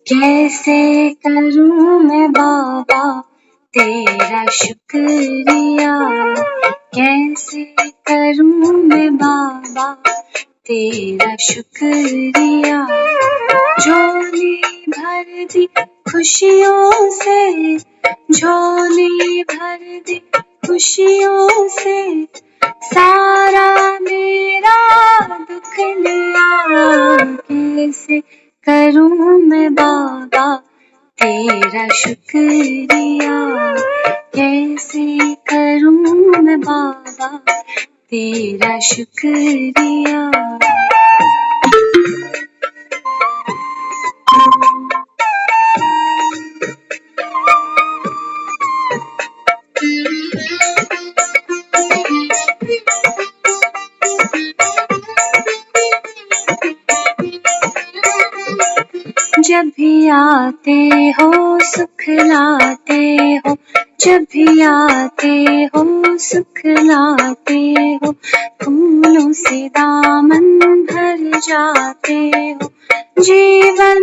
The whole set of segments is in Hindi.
कैसे करूं मैं बाबा तेरा शुक्रिया, कैसे करूं मैं बाबा तेरा शुक्रिया। झोली भर दी खुशियों से, झोली भर दी खुशियों से, सारा मेरा दुख लिया। कैसे करूं मैं बाबा तेरा शुक्रिया, कैसे करूं मैं बाबा तेरा शुक्रिया। जब भी आते हो सुख लाते हो, जब भी आते हो सुख लाते हो, फूलों से दामन भर जाते हो। जीवन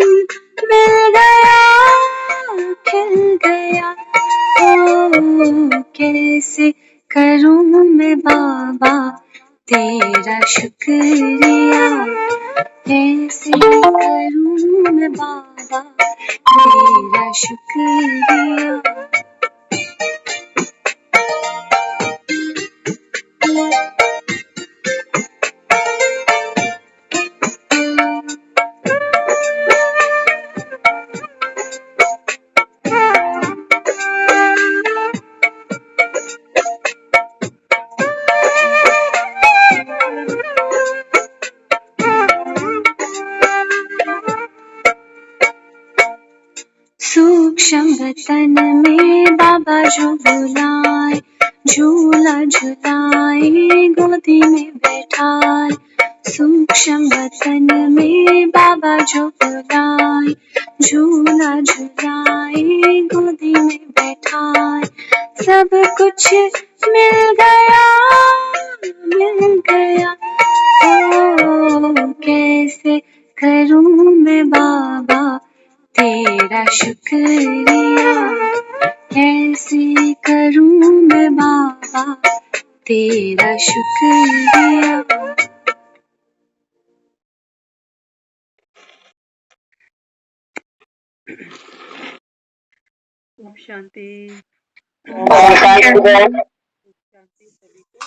मिल गया खिल गया, ओ कैसे करूं मैं बाबा तेरा शुक्रिया, कैसे करूं मैं बाबा तेरा शुक्रिया। सूक्ष्म वतन में बाबा जो बुलाए, झूला झुलाए गोदी में बैठाए। सूक्ष्म वतन में बाबा जो बुलाए, झूला झुलाए गोदी में बैठाए। सब कुछ मिल गया मिल गया, ओ कैसे करूं मैं बाबा तेरा शुक्रिया, कैसे करूं मैं बाबा तेरा शुक्रिया। ओम शांति। शांति सभी को।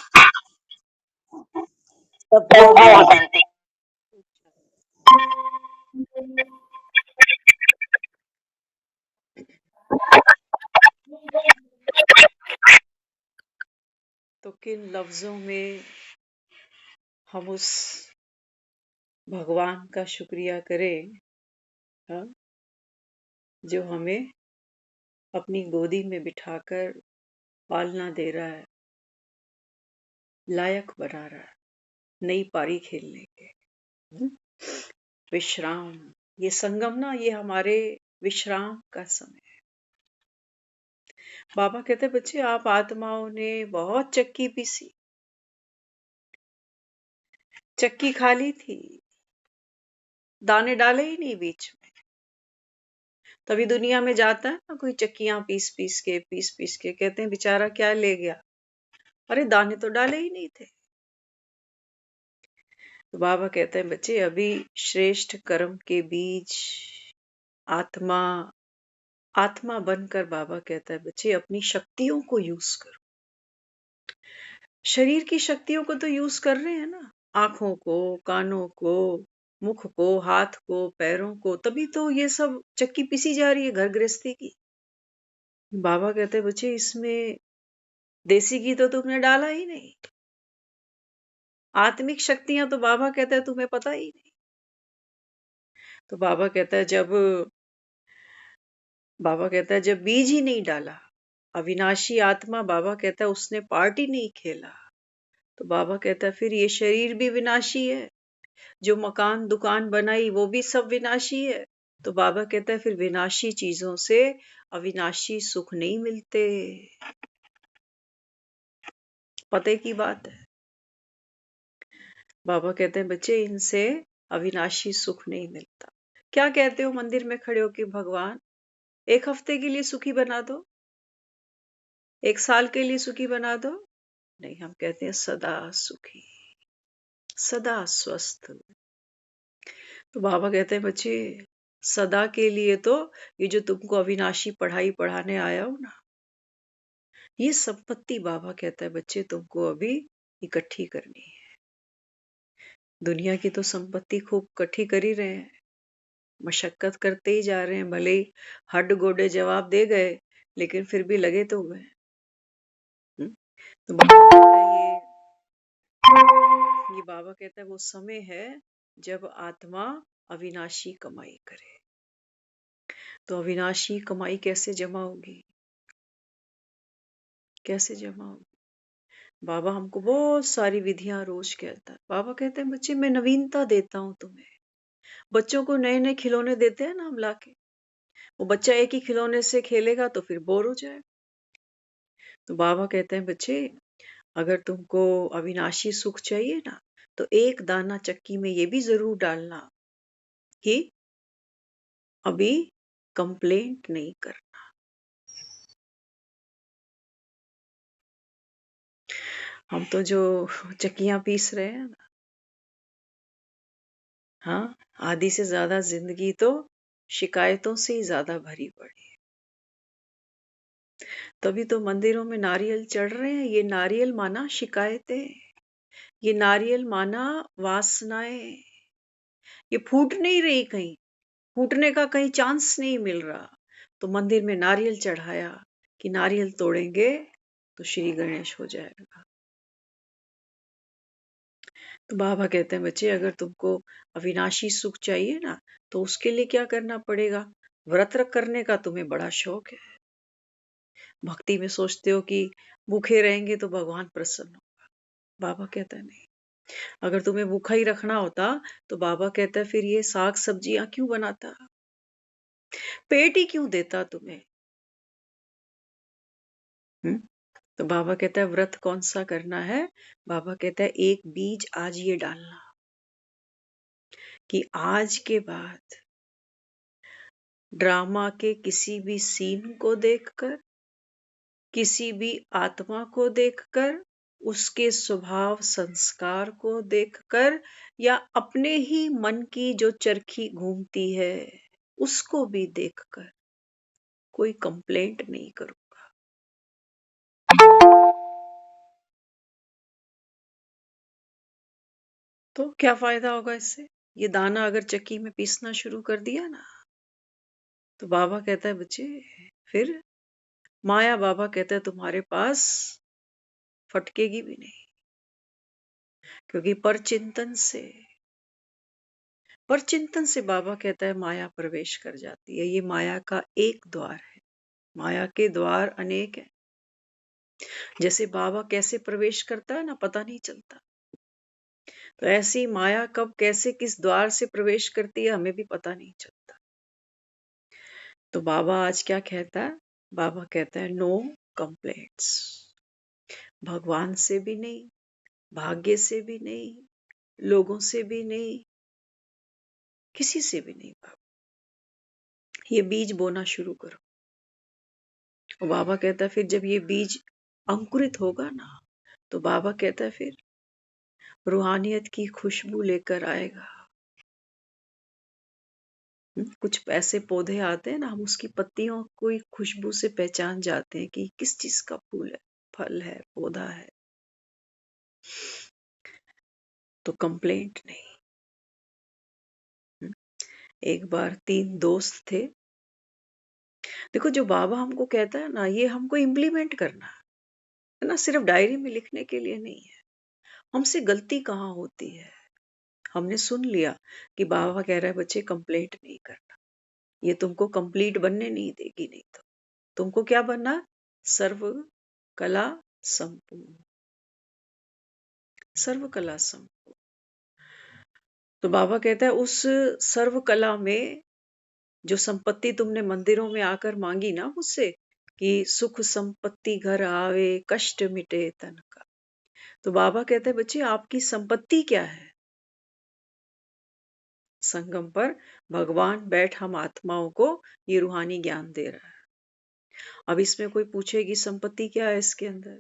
तो किन लफ्जों में हम उस भगवान का शुक्रिया करें, हाँ, जो हमें अपनी गोदी में बिठाकर पालना दे रहा है, लायक बना रहा है नई पारी खेलने के। विश्राम, ये संगम ना, ये हमारे विश्राम का समय है। बाबा कहते बच्चे, आप आत्माओं ने बहुत चक्की पीसी, चक्की खाली थी, दाने डाले ही नहीं बीच में। तभी दुनिया में जाता है ना कोई, चक्कियां पीस पीस के कहते हैं बेचारा क्या ले गया, अरे दाने तो डाले ही नहीं थे। तो बाबा कहते हैं बच्चे, अभी श्रेष्ठ कर्म के बीज आत्मा आत्मा बनकर बाबा कहता है बच्चे अपनी शक्तियों को यूज करो। शरीर की शक्तियों को तो यूज कर रहे हैं ना, आंखों को, कानों को, मुख को, हाथ को, पैरों को, तभी तो ये सब चक्की पीसी जा रही है घर गृहस्थी की। बाबा कहते हैं बच्चे, इसमें देसी घी तो तुमने डाला ही नहीं, आत्मिक शक्तियां तो बाबा कहता है तुम्हें पता ही नहीं। तो बाबा कहता है जब बीज ही नहीं डाला, अविनाशी आत्मा, बाबा कहता है उसने पार्ट ही नहीं खेला, तो बाबा कहता है फिर ये शरीर भी विनाशी है, जो मकान दुकान बनाई वो भी सब विनाशी है। तो बाबा कहता है फिर विनाशी चीजों से अविनाशी सुख नहीं मिलते। पते की बात है। बाबा कहते हैं बच्चे इनसे अविनाशी सुख नहीं मिलता। क्या कहते हो मंदिर में खड़े हो कि भगवान 1 हफ्ते के लिए सुखी बना दो, 1 साल के लिए सुखी बना दो? नहीं, हम कहते हैं सदा सुखी, सदा स्वस्थ। तो बाबा कहते हैं बच्चे सदा के लिए तो ये जो तुमको अविनाशी पढ़ाई पढ़ाने आया हो ना, ये संपत्ति बाबा कहता है बच्चे तुमको अभी इकट्ठी करनी है। दुनिया की तो संपत्ति खूब इकट्ठी कर ही रहे हैं, मशक्कत करते ही जा रहे हैं, भले ही हड्ड गोडे जवाब दे गए लेकिन फिर भी लगे तो हुए हैं। तो बाबा कहता है ये बाबा कहता है वो समय है जब आत्मा अविनाशी कमाई करे। तो अविनाशी कमाई कैसे जमा होगी, कैसे जमा होगी? बाबा हमको बहुत सारी विधियां रोज कहता है। बाबा कहते हैं बच्चे मैं नवीनता देता हूं तुम्हें। बच्चों को नए नए खिलौने देते हैं ना हम लाके, वो बच्चा एक ही खिलौने से खेलेगा तो फिर बोर हो जाए। तो बाबा कहते हैं बच्चे अगर तुमको अविनाशी सुख चाहिए ना तो एक दाना चक्की में ये भी जरूर डालना कि अभी कंप्लेंट नहीं करना। हम तो जो चक्कियां पीस रहे हैं ना, हाँ, आधी से ज्यादा जिंदगी तो शिकायतों से ही ज्यादा भरी पड़ी है। तभी तो मंदिरों में नारियल चढ़ रहे हैं। ये नारियल माना शिकायतें, ये नारियल माना वासनाएं, ये फूट नहीं रही, कहीं फूटने का कहीं चांस नहीं मिल रहा। तो मंदिर में नारियल चढ़ाया कि नारियल तोड़ेंगे तो श्री गणेश हो जाएगा। तो बाबा कहते हैं बच्चे अगर तुमको अविनाशी सुख चाहिए ना तो उसके लिए क्या करना पड़ेगा? व्रत करने का तुम्हें बड़ा शौक है, भक्ति में सोचते हो कि भूखे रहेंगे तो भगवान प्रसन्न होगा। बाबा कहता है नहीं, अगर तुम्हें भूखा ही रखना होता तो बाबा कहता है फिर ये साग सब्जियां क्यों बनाता, पेट ही क्यों देता तुम्हें। तो बाबा कहता है व्रत कौन सा करना है? बाबा कहता है एक बीज आज ये डालना कि आज के बाद ड्रामा के किसी भी सीन को देखकर, किसी भी आत्मा को देखकर, उसके स्वभाव संस्कार को देखकर या अपने ही मन की जो चरखी घूमती है उसको भी देखकर कोई कंप्लेंट नहीं करूंगा। तो क्या फायदा होगा इससे? ये दाना अगर चक्की में पीसना शुरू कर दिया ना तो बाबा कहता है बच्चे फिर माया, बाबा कहता है तुम्हारे पास फटकेगी भी नहीं, क्योंकि परचिंतन से बाबा कहता है माया प्रवेश कर जाती है। ये माया का एक द्वार है, माया के द्वार अनेक है। जैसे बाबा कैसे प्रवेश करता है ना पता नहीं चलता, तो ऐसी माया कब कैसे किस द्वार से प्रवेश करती है हमें भी पता नहीं चलता। तो बाबा आज क्या कहता है? बाबा कहता है नो कंप्लेंट्स, भगवान से भी नहीं, भाग्य से भी नहीं, लोगों से भी नहीं, किसी से भी नहीं। बाबा ये बीज बोना शुरू करो। और बाबा कहता है फिर जब ये बीज अंकुरित होगा ना तो बाबा कहता है फिर रूहानियत की खुशबू लेकर आएगा। कुछ ऐसे पौधे आते हैं ना, हम उसकी पत्तियों को खुशबू से पहचान जाते हैं कि किस चीज का फूल है, फल है, पौधा है। तो कंप्लेंट नहीं। एक बार 3 दोस्त थे। देखो जो बाबा हमको कहता है ना ये हमको इम्प्लीमेंट करना है ना, सिर्फ डायरी में लिखने के लिए नहीं है। हमसे गलती कहाँ होती है? हमने सुन लिया कि बाबा कह रहा है बच्चे कंप्लेंट नहीं करना, ये तुमको कंप्लीट बनने नहीं देगी। नहीं तो तुमको क्या बनना? सर्व कला संपूर्ण, सर्व कला संपूर्ण। तो बाबा कहता है उस सर्व कला में जो संपत्ति तुमने मंदिरों में आकर मांगी ना मुझसे कि सुख संपत्ति घर आवे, कष्ट मिटे तन का, तो बाबा कहते हैं बच्चे आपकी संपत्ति क्या है? संगम पर भगवान बैठ हम आत्माओं को ये रूहानी ज्ञान दे रहा है। अब इसमें कोई पूछेगी संपत्ति क्या है इसके अंदर?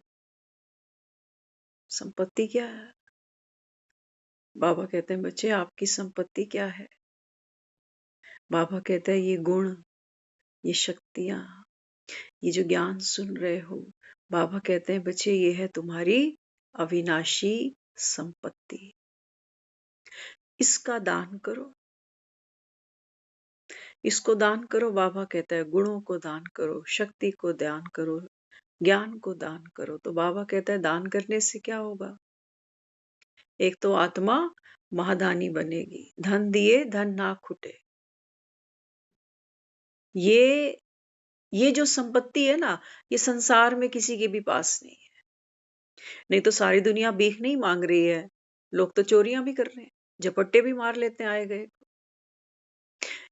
संपत्ति क्या है? बाबा कहते हैं बच्चे आपकी संपत्ति क्या है? बाबा कहते हैं ये गुण, ये शक्तियां, ये जो ज्ञान सुन रहे हो, बाबा कहते हैं बच्चे ये है तुम्हारी अविनाशी संपत्ति। इसका दान करो, इसको दान करो। बाबा कहता है गुणों को दान करो, शक्ति को दान करो, ज्ञान को दान करो। तो बाबा कहता है दान करने से क्या होगा? एक तो आत्मा महादानी बनेगी, धन दिए धन ना खुटे। ये जो संपत्ति है ना, ये संसार में किसी के भी पास नहीं है। नहीं तो सारी दुनिया भीख नहीं मांग रही है, लोग तो चोरियां भी कर रहे हैं, झपट्टे भी मार लेते हैं आए गए।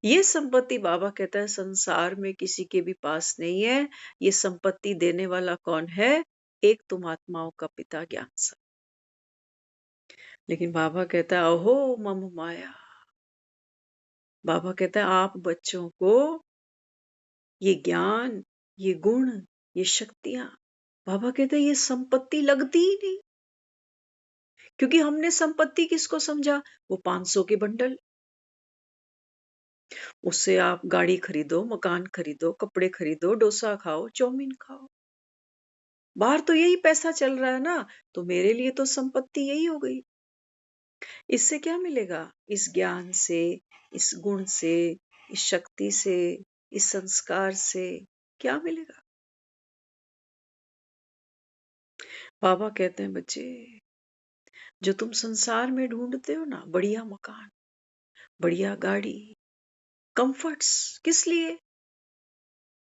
ये संपत्ति बाबा कहता है संसार में किसी के भी पास नहीं है। ये संपत्ति देने वाला कौन है? एक तुम आत्माओं का पिता ज्ञान सा। लेकिन बाबा कहता है अहो मम माया। बाबा कहता है आप बच्चों को ये ज्ञान, ये गुण, ये शक्तियां, बाबा कहते हैं ये संपत्ति लगती ही नहीं। क्योंकि हमने संपत्ति किसको समझा? वो 500 के बंडल। उससे आप गाड़ी खरीदो, मकान खरीदो, कपड़े खरीदो, डोसा खाओ, चाउमीन खाओ। बाहर तो यही पैसा चल रहा है ना, तो मेरे लिए तो संपत्ति यही हो गई। इससे क्या मिलेगा? इस ज्ञान से, इस गुण से, इस शक्ति से, इस संस्कार से क्या मिलेगा? बाबा कहते हैं बच्चे जो तुम संसार में ढूंढते हो ना, बढ़िया मकान, बढ़िया गाड़ी, कंफर्ट्स, किस लिए?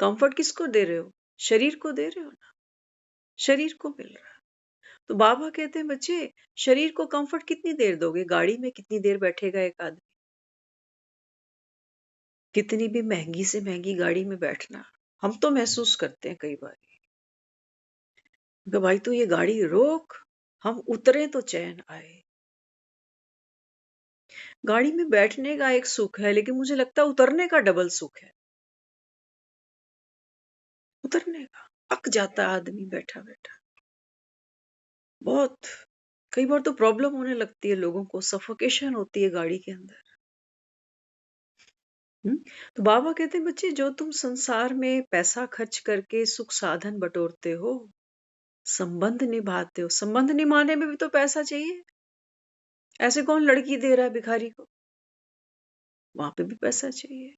कंफर्ट किसको दे रहे हो? शरीर को दे रहे हो ना, शरीर को मिल रहा है। तो बाबा कहते हैं बच्चे शरीर को कंफर्ट कितनी देर दोगे? गाड़ी में कितनी देर बैठेगा एक आदमी? कितनी भी महंगी से महंगी गाड़ी में बैठना, हम तो महसूस करते हैं कई बार कि भाई तू ये गाड़ी रोक, हम उतरे तो चैन आए। गाड़ी में बैठने का एक सुख है, लेकिन मुझे लगता है उतरने का डबल सुख है। उतरने का अक जाता है आदमी बैठा बैठा। बहुत कई बार तो प्रॉब्लम होने लगती है लोगों को, सफोकेशन होती है गाड़ी के अंदर। तो बाबा कहते हैं बच्चे जो तुम संसार में पैसा खर्च करके सुख साधन बटोरते हो, संबंध निभाते हो, संबंध निभाने में भी तो पैसा चाहिए। ऐसे कौन लड़की दे रहा है भिखारी को? वहां पे भी पैसा चाहिए।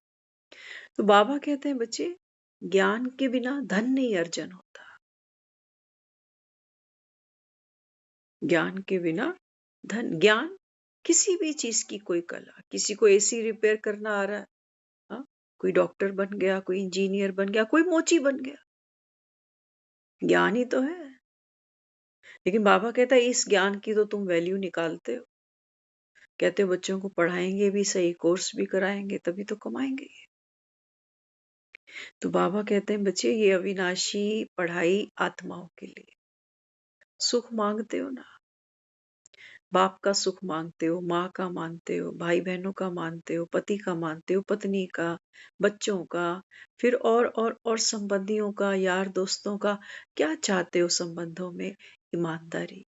तो बाबा कहते हैं बच्चे ज्ञान के बिना धन नहीं अर्जन होता। ज्ञान के बिना धन, ज्ञान किसी भी चीज की कोई कला, किसी को एसी रिपेयर करना आ रहा है, हाँ? कोई डॉक्टर बन गया, कोई इंजीनियर बन गया, कोई मोची बन गया, ज्ञान ही तो है। लेकिन बाबा कहता है इस ज्ञान की तो तुम वैल्यू निकालते हो। कहते हो बच्चों को पढ़ाएंगे भी सही, कोर्स भी कराएंगे, तभी तो कमाएंगे ये। तो बाबा कहते हैं बच्चे ये अविनाशी पढ़ाई आत्माओं के लिए। सुख मांगते हो ना, बाप का सुख मांगते हो, माँ का मानते हो, भाई बहनों का मानते हो, पति का मानते हो, पत्नी का, बच्चों का, फिर और संबंधियों का, यार दोस्तों का। क्या चाहते हो संबंधों में? ईमानदारी,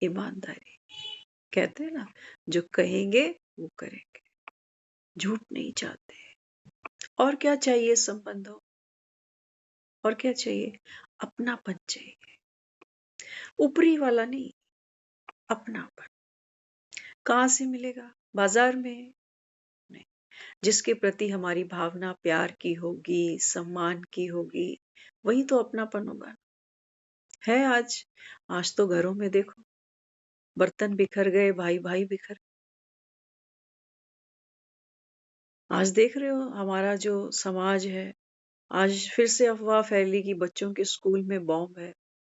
ईमानदारी। कहते हैं ना जो कहेंगे वो करेंगे, झूठ नहीं चाहते। और क्या चाहिए संबंधों? और क्या चाहिए? अपनापन चाहिए, ऊपरी वाला नहीं, अपनापन। कहाँ से मिलेगा? बाजार में नहीं। जिसके प्रति हमारी भावना प्यार की होगी, सम्मान की होगी, वही तो अपनापन होगा। है आज तो घरों में देखो बर्तन बिखर गए, भाई भाई बिखर। आज देख रहे हो हमारा जो समाज है, आज फिर से अफवाह फैली कि बच्चों के स्कूल में बॉम्ब है,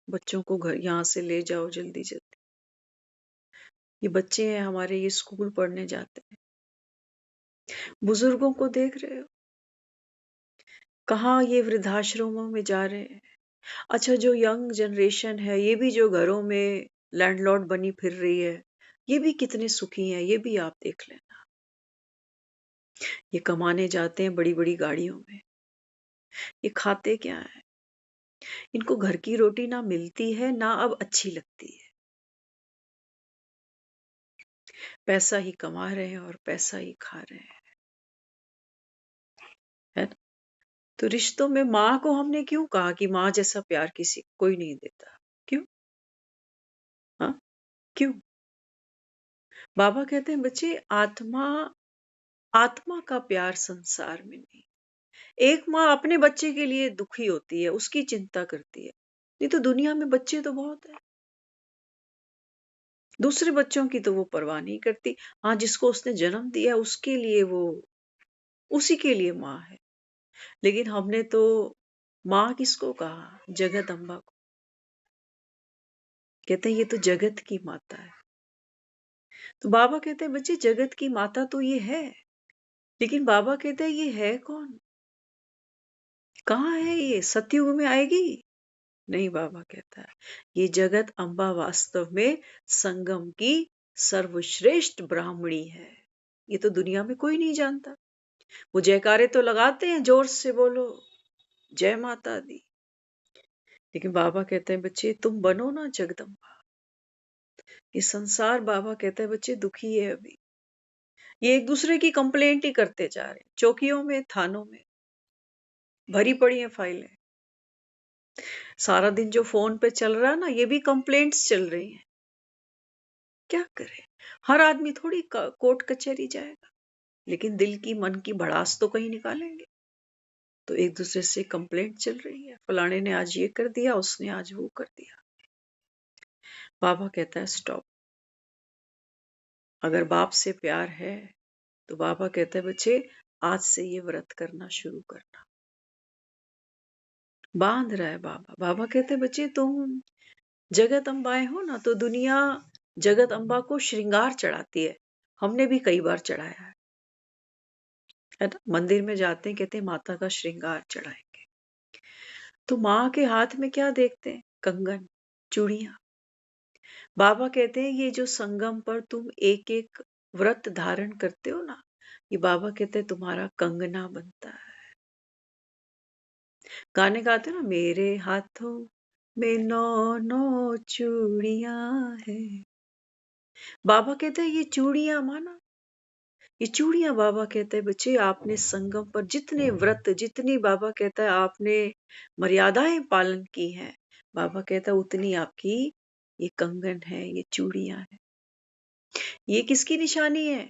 बच्चों को घर यहाँ से ले जाओ जल्दी जल्दी। ये बच्चे हैं हमारे, ये स्कूल पढ़ने जाते हैं। बुजुर्गों को देख रहे हो कहाँ ये वृद्धाश्रमों में जा रहे हैं। अच्छा जो यंग जनरेशन है, ये भी जो घरों में लैंडलॉर्ड बनी फिर रही है, ये भी कितने सुखी हैं, ये भी आप देख लेना। ये कमाने जाते हैं बड़ी बड़ी गाड़ियों में, ये खाते क्या है? इनको घर की रोटी ना मिलती है ना अब अच्छी लगती है। पैसा ही कमा रहे हैं और पैसा ही खा रहे हैं, है ना? तो रिश्तों में माँ को हमने क्यों कहा कि माँ जैसा प्यार किसी कोई नहीं देता? क्यों? हाँ, क्यों? बाबा कहते हैं बच्चे, आत्मा आत्मा का प्यार संसार में नहीं। एक माँ अपने बच्चे के लिए दुखी होती है, उसकी चिंता करती है, नहीं तो दुनिया में बच्चे तो बहुत है। दूसरे बच्चों की तो वो परवाह नहीं करती। हाँ, जिसको उसने जन्म दिया उसके लिए वो, उसी के लिए माँ है। लेकिन हमने तो माँ किसको कहा? जगत अम्बा को। कहते हैं ये तो जगत की माता है। तो बाबा कहते हैं बच्चे, जगत की माता तो ये है, लेकिन बाबा कहते हैं ये है कौन? कहाँ है ये? सतयुग में आएगी? नहीं, बाबा कहता है ये जगत अम्बा वास्तव में संगम की सर्वश्रेष्ठ ब्राह्मणी है। ये तो दुनिया में कोई नहीं जानता। वो जयकारे तो लगाते हैं, जोर से बोलो जय माता दी, लेकिन बाबा कहते हैं बच्चे तुम बनो ना जगदम्बा। ये संसार, बाबा कहते हैं बच्चे, दुखी है अभी। ये एक दूसरे की कंप्लेंट ही करते जा रहे हैं, चौकियों में, थानों में भरी पड़ी है फाइलें। सारा दिन जो फोन पे चल रहा है ना, ये भी कंप्लेंट्स चल रही हैं। क्या करे? हर आदमी थोड़ी कोर्ट कचहरी जाएगा, लेकिन दिल की, मन की भड़ास तो कहीं निकालेंगे। तो एक दूसरे से कंप्लेंट चल रही है, फलाने ने आज ये कर दिया, उसने आज वो कर दिया। बाबा कहता है स्टॉप। अगर बाप से प्यार है तो बाबा कहता है बच्चे, आज से ये व्रत करना शुरू करना। बांध रहा है बाबा। बाबा कहते हैं बच्चे, तुम जगत अम्बाएं हो ना, तो दुनिया जगत अम्बा को श्रृंगार चढ़ाती है। हमने भी कई बार चढ़ाया है ना? मंदिर में जाते हैं, कहते हैं माता का श्रृंगार चढ़ाएंगे। तो माँ के हाथ में क्या देखते हैं? कंगन, चूड़ियां। बाबा कहते हैं ये जो संगम पर तुम एक एक व्रत धारण करते हो ना, ये बाबा कहते हैं तुम्हारा कंगना बनता है। गाने गाते हो ना, मेरे हाथों में नौ नौ चूड़ियां हैं। बाबा कहते हैं ये चूड़ियां माना, ये चूड़ियां। बाबा कहते हैं बच्चे, आपने संगम पर जितने व्रत, जितनी बाबा कहता है आपने मर्यादाएं पालन की हैं, बाबा कहता है उतनी आपकी ये कंगन है, ये चूड़ियां हैं। ये किसकी निशानी है?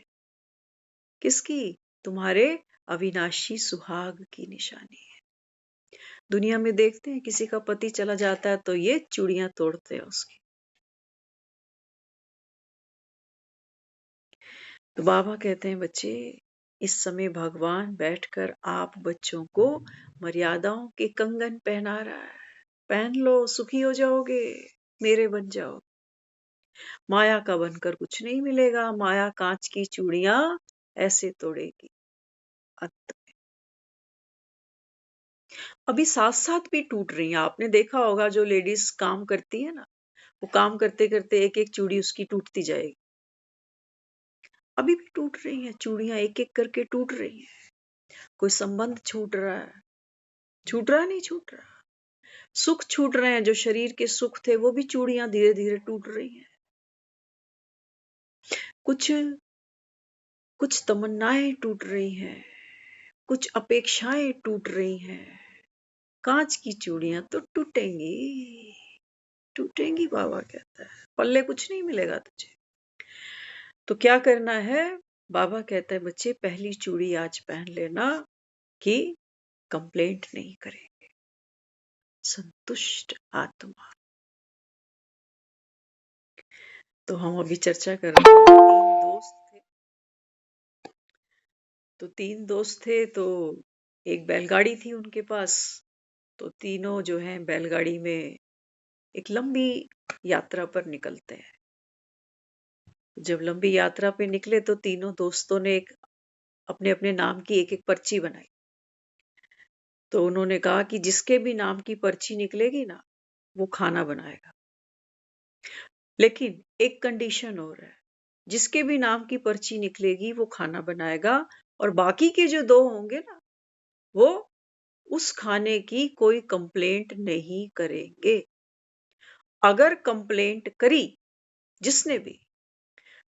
किसकी? तुम्हारे अविनाशी सुहाग की निशानी है। दुनिया में देखते हैं किसी का पति चला जाता है तो ये चूड़ियां तोड़ते हैं उसकी। तो बाबा कहते हैं बच्चे, इस समय भगवान बैठकर आप बच्चों को मर्यादाओं के कंगन पहना रहा है। पहन लो, सुखी हो जाओगे, मेरे बन जाओ। माया का बनकर कुछ नहीं मिलेगा। माया कांच की चूड़ियां ऐसे तोड़ेगी। अभी साथ साथ भी टूट रही हैं। आपने देखा होगा जो लेडीज काम करती है ना, वो काम करते करते एक एक चूड़ी उसकी टूटती जाएगी। अभी भी टूट रही हैं चूड़ियां, एक एक करके टूट रही हैं। कोई संबंध छूट रहा है, छूट रहा नहीं छूट रहा। सुख छूट रहे हैं, जो शरीर के सुख थे वो भी चूड़ियां धीरे धीरे टूट रही हैं। कुछ कुछ तमन्नाएं टूट रही हैं, कुछ अपेक्षाएं टूट रही हैं। कांच की चूड़ियां तो टूटेंगी, टूटेंगी। बाबा कहता है पल्ले कुछ नहीं मिलेगा तुझे। तो क्या करना है? बाबा कहता है बच्चे, पहली चूड़ी आज पहन लेना कि कंप्लेंट नहीं करेंगे। संतुष्ट आत्मा। तो हम अभी चर्चा कर रहे हैं, तीन दोस्त थे तो एक बैलगाड़ी थी उनके पास। तो तीनों जो हैं बैलगाड़ी में एक लंबी यात्रा पर निकलते हैं। जब लंबी यात्रा पे निकले तो तीनों दोस्तों ने एक अपने अपने नाम की एक एक पर्ची बनाई। तो उन्होंने कहा कि जिसके भी नाम की पर्ची निकलेगी ना, वो खाना बनाएगा, लेकिन एक कंडीशन और है। जिसके भी नाम की पर्ची निकलेगी वो खाना बनाएगा, और बाकी के जो 2 होंगे ना, वो उस खाने की कोई कंप्लेंट नहीं करेंगे। अगर कंप्लेंट करी जिसने भी,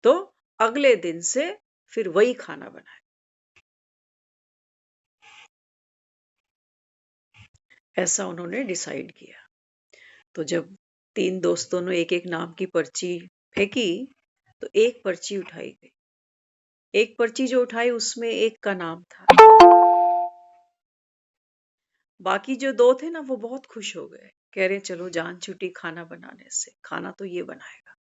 तो अगले दिन से फिर वही खाना बनाए। ऐसा उन्होंने डिसाइड किया। तो जब 3 दोस्तों ने एक-एक नाम की पर्ची फेंकी, तो एक पर्ची उठाई गई। एक पर्ची जो उठाई उसमें एक का नाम था। बाकी जो 2 थे ना, वो बहुत खुश हो गए। कह रहे चलो जान छूटी खाना बनाने से, खाना तो ये बनाएगा।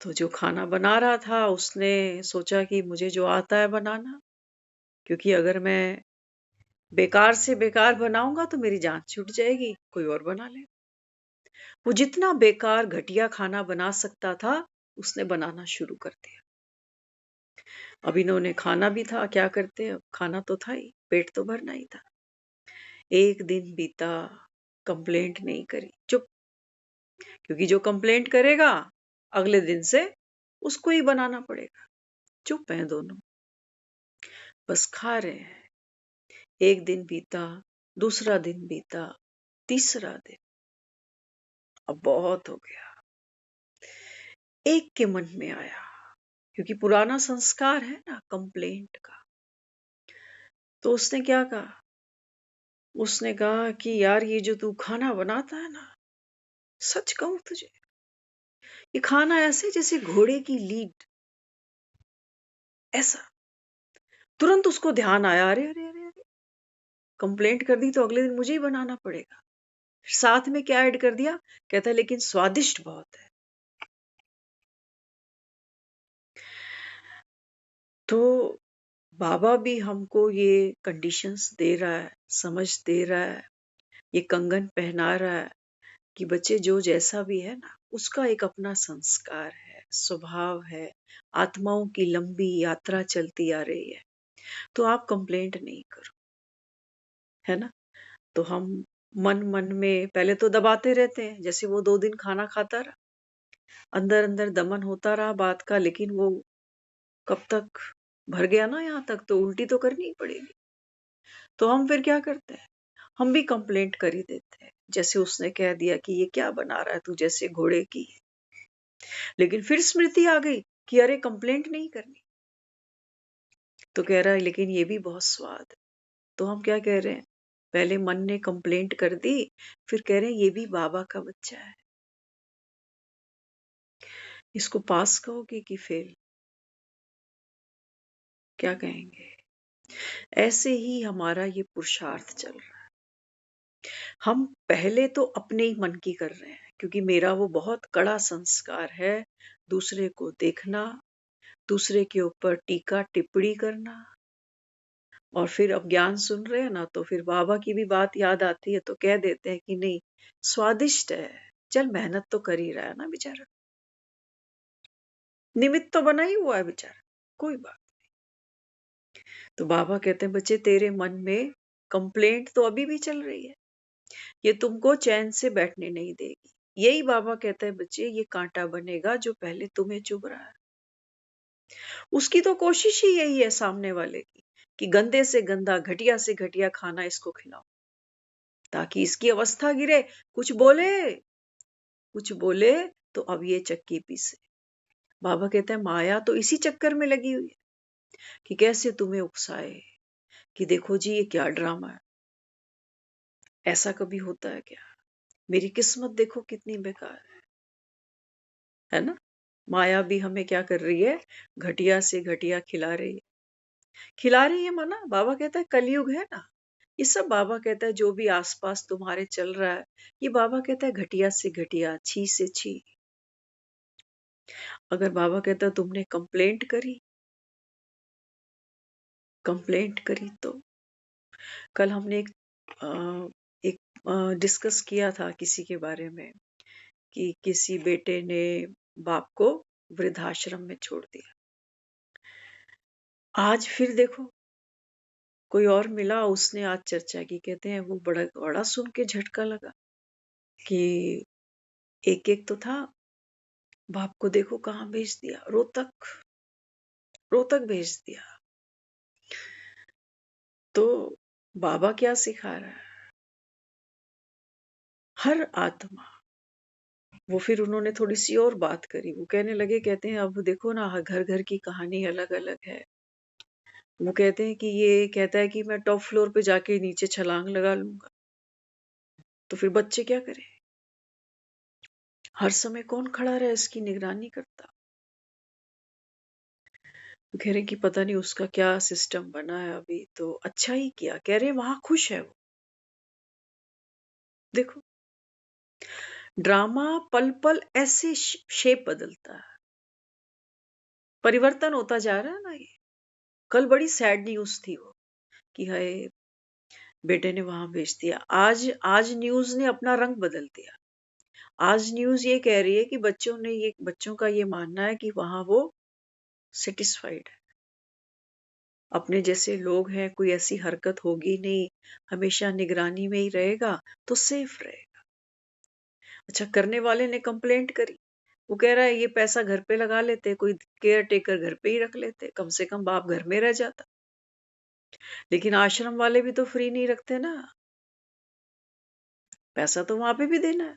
तो जो खाना बना रहा था उसने सोचा कि मुझे जो आता है बनाना, क्योंकि अगर मैं बेकार से बेकार बनाऊंगा तो मेरी जान छूट जाएगी, कोई और बना ले। वो जितना बेकार घटिया खाना बना सकता था उसने बनाना शुरू कर दिया। अब इन्होंने खाना भी था, क्या करते, अब खाना तो था ही, पेट तो भरना ही था। एक दिन बीता, कंप्लेंट नहीं करी, चुप। क्योंकि जो कंप्लेंट करेगा अगले दिन से उसको ही बनाना पड़ेगा। चुप हैं दोनों, बस खा रहे हैं। एक दिन बीता, दूसरा दिन बीता, तीसरा दिन, अब बहुत हो गया। एक के मन में आया, क्योंकि पुराना संस्कार है ना कंप्लेंट का, तो उसने क्या कहा, उसने कहा कि यार ये जो तू खाना बनाता है ना, सच कहूं तुझे, ये खाना ऐसे जैसे घोड़े की लीड। ऐसा तुरंत उसको ध्यान आया, अरे अरे अरे अरे, कंप्लेंट कर दी तो अगले दिन मुझे ही बनाना पड़ेगा। साथ में क्या ऐड कर दिया, कहता है लेकिन स्वादिष्ट बहुत है। तो बाबा भी हमको ये कंडीशंस दे रहा है, समझ दे रहा है, ये कंगन पहना रहा है कि बच्चे जो जैसा भी है ना, उसका एक अपना संस्कार है, स्वभाव है, आत्माओं की लंबी यात्रा चलती आ रही है। तो आप कंप्लेंट नहीं करो, है ना। तो हम मन मन में पहले तो दबाते रहते हैं, जैसे वो 2 दिन खाना खाता रहा, अंदर अंदर दमन होता रहा बात का, लेकिन वो कब तक भर गया ना, यहाँ तक तो उल्टी तो करनी ही पड़ेगी। तो हम फिर क्या करते हैं, हम भी कंप्लेंट कर ही देते हैं, जैसे उसने कह दिया कि ये क्या बना रहा है तू, जैसे घोड़े की। लेकिन फिर स्मृति आ गई कि अरे कंप्लेंट नहीं करनी। तो कह रहा है लेकिन ये भी बहुत स्वाद है। तो हम क्या कह रहे हैं, पहले मन ने कंप्लेंट कर दी, फिर कह रहे हैं ये भी बाबा का बच्चा है। इसको पास कहोगे कि फेल, क्या कहेंगे। ऐसे ही हमारा ये पुरुषार्थ चल रहा है। हम पहले तो अपने ही मन की कर रहे हैं, क्योंकि मेरा वो बहुत कड़ा संस्कार है, दूसरे को देखना, दूसरे के ऊपर टीका टिप्पणी करना। और फिर अब ज्ञान सुन रहे हैं ना, तो फिर बाबा की भी बात याद आती है, तो कह देते हैं कि नहीं, स्वादिष्ट है, चल मेहनत तो कर ही रहा है ना बेचारा, निमित्त तो बना ही हुआ है बेचारा, कोई बात। तो बाबा कहते हैं बच्चे तेरे मन में कंप्लेंट तो अभी भी चल रही है, ये तुमको चैन से बैठने नहीं देगी। यही बाबा कहता है बच्चे, ये कांटा बनेगा जो पहले तुम्हें चुभ रहा है। उसकी तो कोशिश ही यही है सामने वाले की, कि गंदे से गंदा, घटिया से घटिया खाना इसको खिलाओ, ताकि इसकी अवस्था गिरे, कुछ बोले, कुछ बोले तो अब ये चक्की पीसे। बाबा कहते हैं माया तो इसी चक्कर में लगी हुई है, कि कैसे तुम्हें उकसाए, कि देखो जी ये क्या ड्रामा है, ऐसा कभी होता है क्या, मेरी किस्मत देखो कितनी बेकार है ना। माया भी हमें क्या कर रही है, घटिया से घटिया खिला रही है। खिला रही है माना, बाबा कहता है कलयुग है ना, ये सब बाबा कहता है जो भी आसपास तुम्हारे चल रहा है, ये बाबा कहता है घटिया से घटिया, छी से छी। अगर बाबा कहता है तुमने कंप्लेंट करी तो, कल हमने एक डिस्कस किया था किसी के बारे में, कि किसी बेटे ने बाप को वृद्धाश्रम में छोड़ दिया। आज फिर देखो कोई और मिला, उसने आज चर्चा की, कहते हैं वो बड़ा बड़ा सुन के झटका लगा, कि एक एक तो था बाप को देखो कहाँ भेज दिया, रोहतक, रोहतक भेज दिया। तो बाबा क्या सिखा रहा है? हर आत्मा, वो फिर उन्होंने थोड़ी सी और बात करी, वो कहने लगे, कहते हैं अब देखो ना, घर घर की कहानी अलग अलग है। वो कहते हैं कि ये कहता है कि मैं टॉप फ्लोर पे जाके नीचे छलांग लगा लूंगा, तो फिर बच्चे क्या करें? हर समय कौन खड़ा रहे, इसकी निगरानी करता? वो कह रहे कि पता नहीं उसका क्या सिस्टम बना है, अभी तो अच्छा ही किया, कह रहे वहां खुश है वो। देखो, ड्रामा पल पल ऐसे शेप बदलता है, परिवर्तन होता जा रहा है ना। ये कल बड़ी सैड न्यूज थी वो, कि हाय बेटे ने वहां भेज दिया। आज आज न्यूज ने अपना रंग बदल दिया। आज न्यूज ये कह रही है कि बच्चों का ये मानना है कि वहां वो सेटिस्फाइड है, अपने जैसे लोग हैं, कोई ऐसी हरकत होगी नहीं, हमेशा निगरानी में ही रहेगा तो सेफ रहेगा। अच्छा, करने वाले ने कंप्लेंट करी, वो कह रहा है ये पैसा घर पे लगा लेते, कोई केयर टेकर घर पे ही रख लेते, कम से कम बाप घर में रह जाता। लेकिन आश्रम वाले भी तो फ्री नहीं रखते ना, पैसा तो वहां पे भी देना है।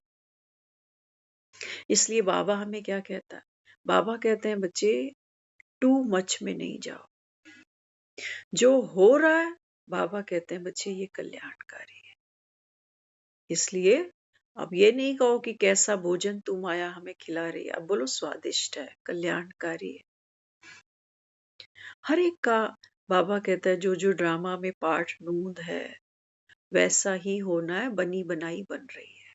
इसलिए बाबा हमें क्या कहता है? बाबा कहते हैं बच्चे, टू मच में नहीं जाओ। जो हो रहा है, बाबा कहते हैं बच्चे ये कल्याणकारी है। इसलिए अब ये नहीं कहो कि कैसा भोजन तू माया हमें खिला रही है, अब बोलो स्वादिष्ट है, कल्याणकारी है। हर एक का बाबा कहता है जो जो ड्रामा में पार्ट नूंद है, वैसा ही होना है, बनी बनाई बन रही है।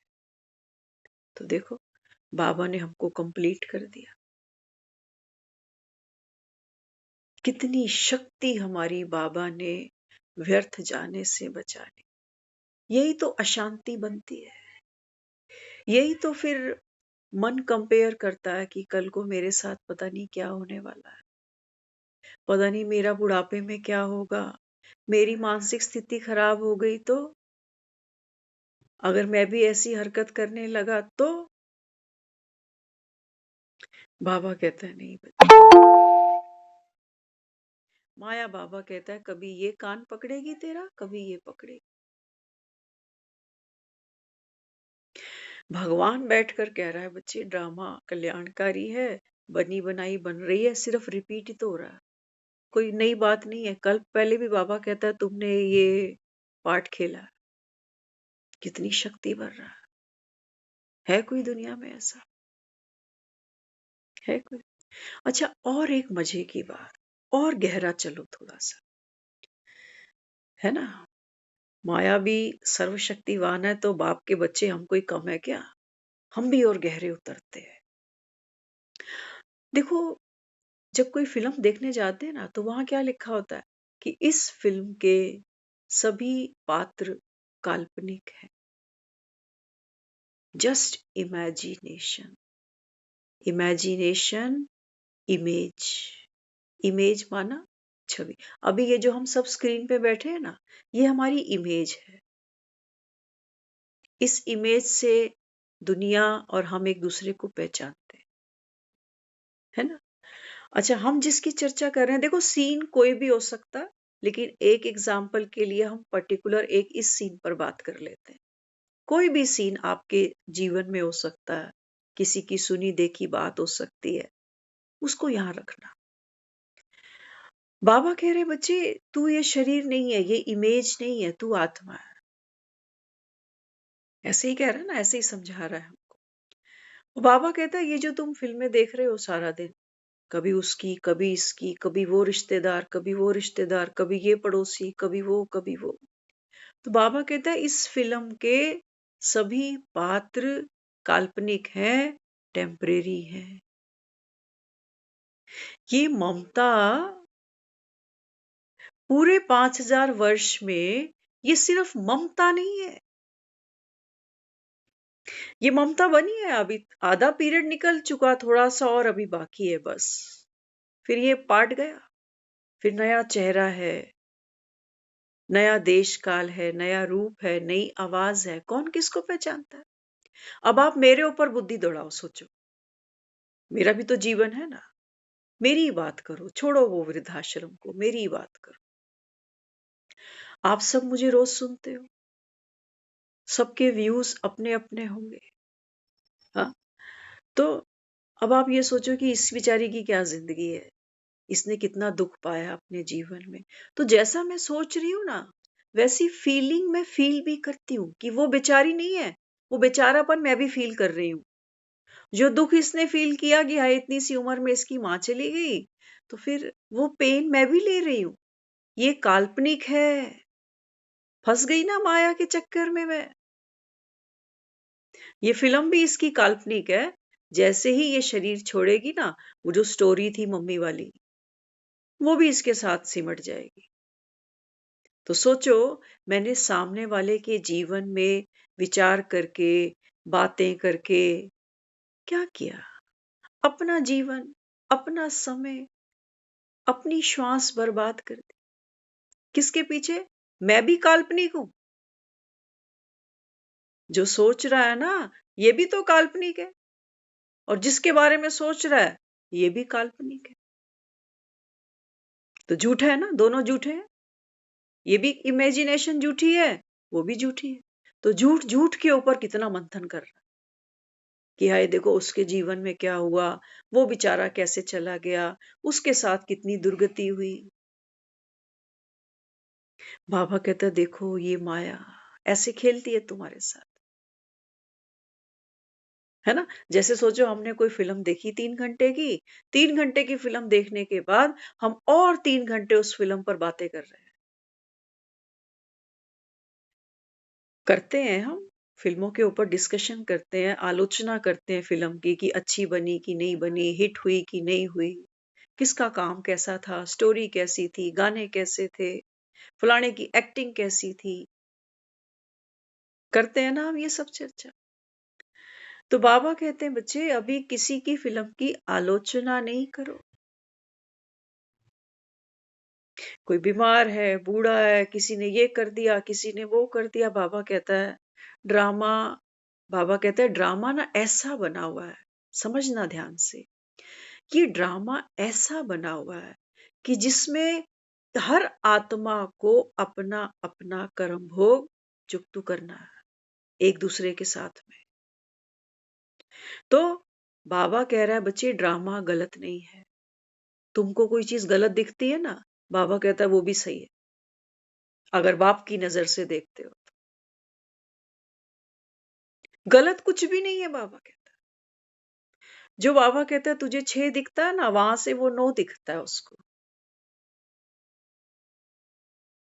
तो देखो, बाबा ने हमको कंप्लीट कर दिया। कितनी शक्ति हमारी बाबा ने व्यर्थ जाने से बचाने। यही तो अशांति बनती है। यही तो फिर मन कंपेयर करता है कि कल को मेरे साथ पता नहीं क्या होने वाला है, पता नहीं मेरा बुढ़ापे में क्या होगा, मेरी मानसिक स्थिति खराब हो गई तो, अगर मैं भी ऐसी हरकत करने लगा तो। बाबा कहता है नहीं बच्चा, माया बाबा कहता है कभी ये कान पकड़ेगी तेरा, कभी ये पकड़ेगी। भगवान बैठकर कह रहा है बच्चे ड्रामा कल्याणकारी है, बनी बनाई बन रही है, सिर्फ रिपीट ही तो हो रहा है, कोई नई बात नहीं है। कल पहले भी बाबा कहता है तुमने ये पार्ट खेला, कितनी शक्ति बढ़ रहा है कोई दुनिया में ऐसा? है कोई? अच्छा, और एक मजे की बात, और गहरा चलो थोड़ा सा, है ना। माया भी सर्वशक्तिवान है, तो बाप के बच्चे हम कोई कम है क्या? हम भी और गहरे उतरते हैं। देखो, जब कोई फिल्म देखने जाते हैं ना, तो वहां क्या लिखा होता है कि इस फिल्म के सभी पात्र काल्पनिक हैं, just imagination. Imagination, image, image माना छवि। अभी ये जो हम सब स्क्रीन पे बैठे हैं ना, ये हमारी इमेज है। इस इमेज से दुनिया और हम एक दूसरे को पहचानते हैं, है ना। अच्छा, हम जिसकी चर्चा कर रहे हैं, देखो सीन कोई भी हो सकता है, लेकिन एक एग्जाम्पल के लिए हम पर्टिकुलर एक इस सीन पर बात कर लेते हैं। कोई भी सीन आपके जीवन में हो सकता है, किसी की सुनी देखी बात हो सकती है, उसको यहां रखना। बाबा कह रहे बच्चे, तू ये शरीर नहीं है, ये इमेज नहीं है, तू आत्मा है। ऐसे ही कह रहा है ना, ऐसे ही समझा रहा है हमको। बाबा कहता है ये जो तुम फिल्में देख रहे हो सारा दिन, कभी उसकी, कभी इसकी, कभी वो रिश्तेदार, कभी वो रिश्तेदार, कभी ये पड़ोसी, कभी वो, कभी वो। तो बाबा कहता है इस फिल्म के सभी पात्र काल्पनिक हैं, टेम्परेरी हैं। ये ममता पूरे 5000 वर्ष में, ये सिर्फ ममता नहीं है, ये ममता बनी है। अभी आधा पीरियड निकल चुका, थोड़ा सा और अभी बाकी है बस, फिर ये पार्ट गया, फिर नया चेहरा है, नया देश काल है, नया रूप है, नई आवाज है, कौन किसको पहचानता है? अब आप मेरे ऊपर बुद्धि दौड़ाओ, सोचो, मेरा भी तो जीवन है ना, मेरी बात करो, छोड़ो वो वृद्धाश्रम को, मेरी बात करो। आप सब मुझे रोज सुनते हो, सबके व्यूज अपने अपने होंगे। हाँ, तो अब आप ये सोचो कि इस बेचारी की क्या जिंदगी है, इसने कितना दुख पाया अपने जीवन में। तो जैसा मैं सोच रही हूँ ना, वैसी फीलिंग मैं फील भी करती हूँ कि वो बेचारी नहीं है, वो बेचारापन मैं भी फील कर रही हूँ। जो दुख इसने फील किया कि हाय इतनी सी उम्र में इसकी माँ चली गई, तो फिर वो पेन मैं भी ले रही हूँ। ये काल्पनिक है, फंस गई ना माया के चक्कर में मैं। ये फिल्म भी इसकी काल्पनिक है। जैसे ही ये शरीर छोड़ेगी ना, वो जो स्टोरी थी मम्मी वाली, वो भी इसके साथ सिमट जाएगी। तो सोचो, मैंने सामने वाले के जीवन में विचार करके, बातें करके क्या किया? अपना जीवन, अपना समय, अपनी श्वास बर्बाद कर दी। किसके पीछे? मैं भी काल्पनिक हूं। जो सोच रहा है ना, ये भी तो काल्पनिक है, और जिसके बारे में सोच रहा है, ये भी काल्पनिक है। तो झूठा है ना, दोनों झूठे हैं। ये भी इमेजिनेशन झूठी है, वो भी झूठी है। तो झूठ झूठ के ऊपर कितना मंथन कर रहा है कि हाय देखो उसके जीवन में क्या हुआ, वो बेचारा कैसे चला गया, उसके साथ कितनी दुर्गति हुई। बाबा कहता देखो ये माया ऐसे खेलती है तुम्हारे साथ, है ना। जैसे सोचो हमने कोई फिल्म देखी 3 घंटे की, 3 घंटे की फिल्म देखने के बाद हम और 3 घंटे उस फिल्म पर बातें कर रहे हैं। करते हैं हम, फिल्मों के ऊपर डिस्कशन करते हैं, आलोचना करते हैं फिल्म की कि अच्छी बनी कि नहीं बनी, हिट हुई कि नहीं हुई, किसका काम कैसा था, स्टोरी कैसी थी, गाने कैसे थे, फलाने की एक्टिंग कैसी थी। करते हैं ना हम ये सब चर्चा। तो बाबा कहते हैं बच्चे अभी किसी की फिल्म की आलोचना नहीं करो। कोई बीमार है, बूढ़ा है, किसी ने ये कर दिया, किसी ने वो कर दिया, बाबा कहता है ड्रामा। बाबा कहते हैं ड्रामा ना ऐसा बना हुआ है, समझना ध्यान से, ये ड्रामा ऐसा बना हुआ है कि जिसमें हर आत्मा को अपना अपना कर्म भोग चुकतू करना है एक दूसरे के साथ में। तो बाबा कह रहा है बच्चे ड्रामा गलत नहीं है। तुमको कोई चीज गलत दिखती है ना, बाबा कहता है वो भी सही है, अगर बाप की नजर से देखते हो तो। गलत कुछ भी नहीं है बाबा कहता है। जो बाबा कहता है तुझे 6 दिखता है ना, वहां से वो 9 दिखता है उसको।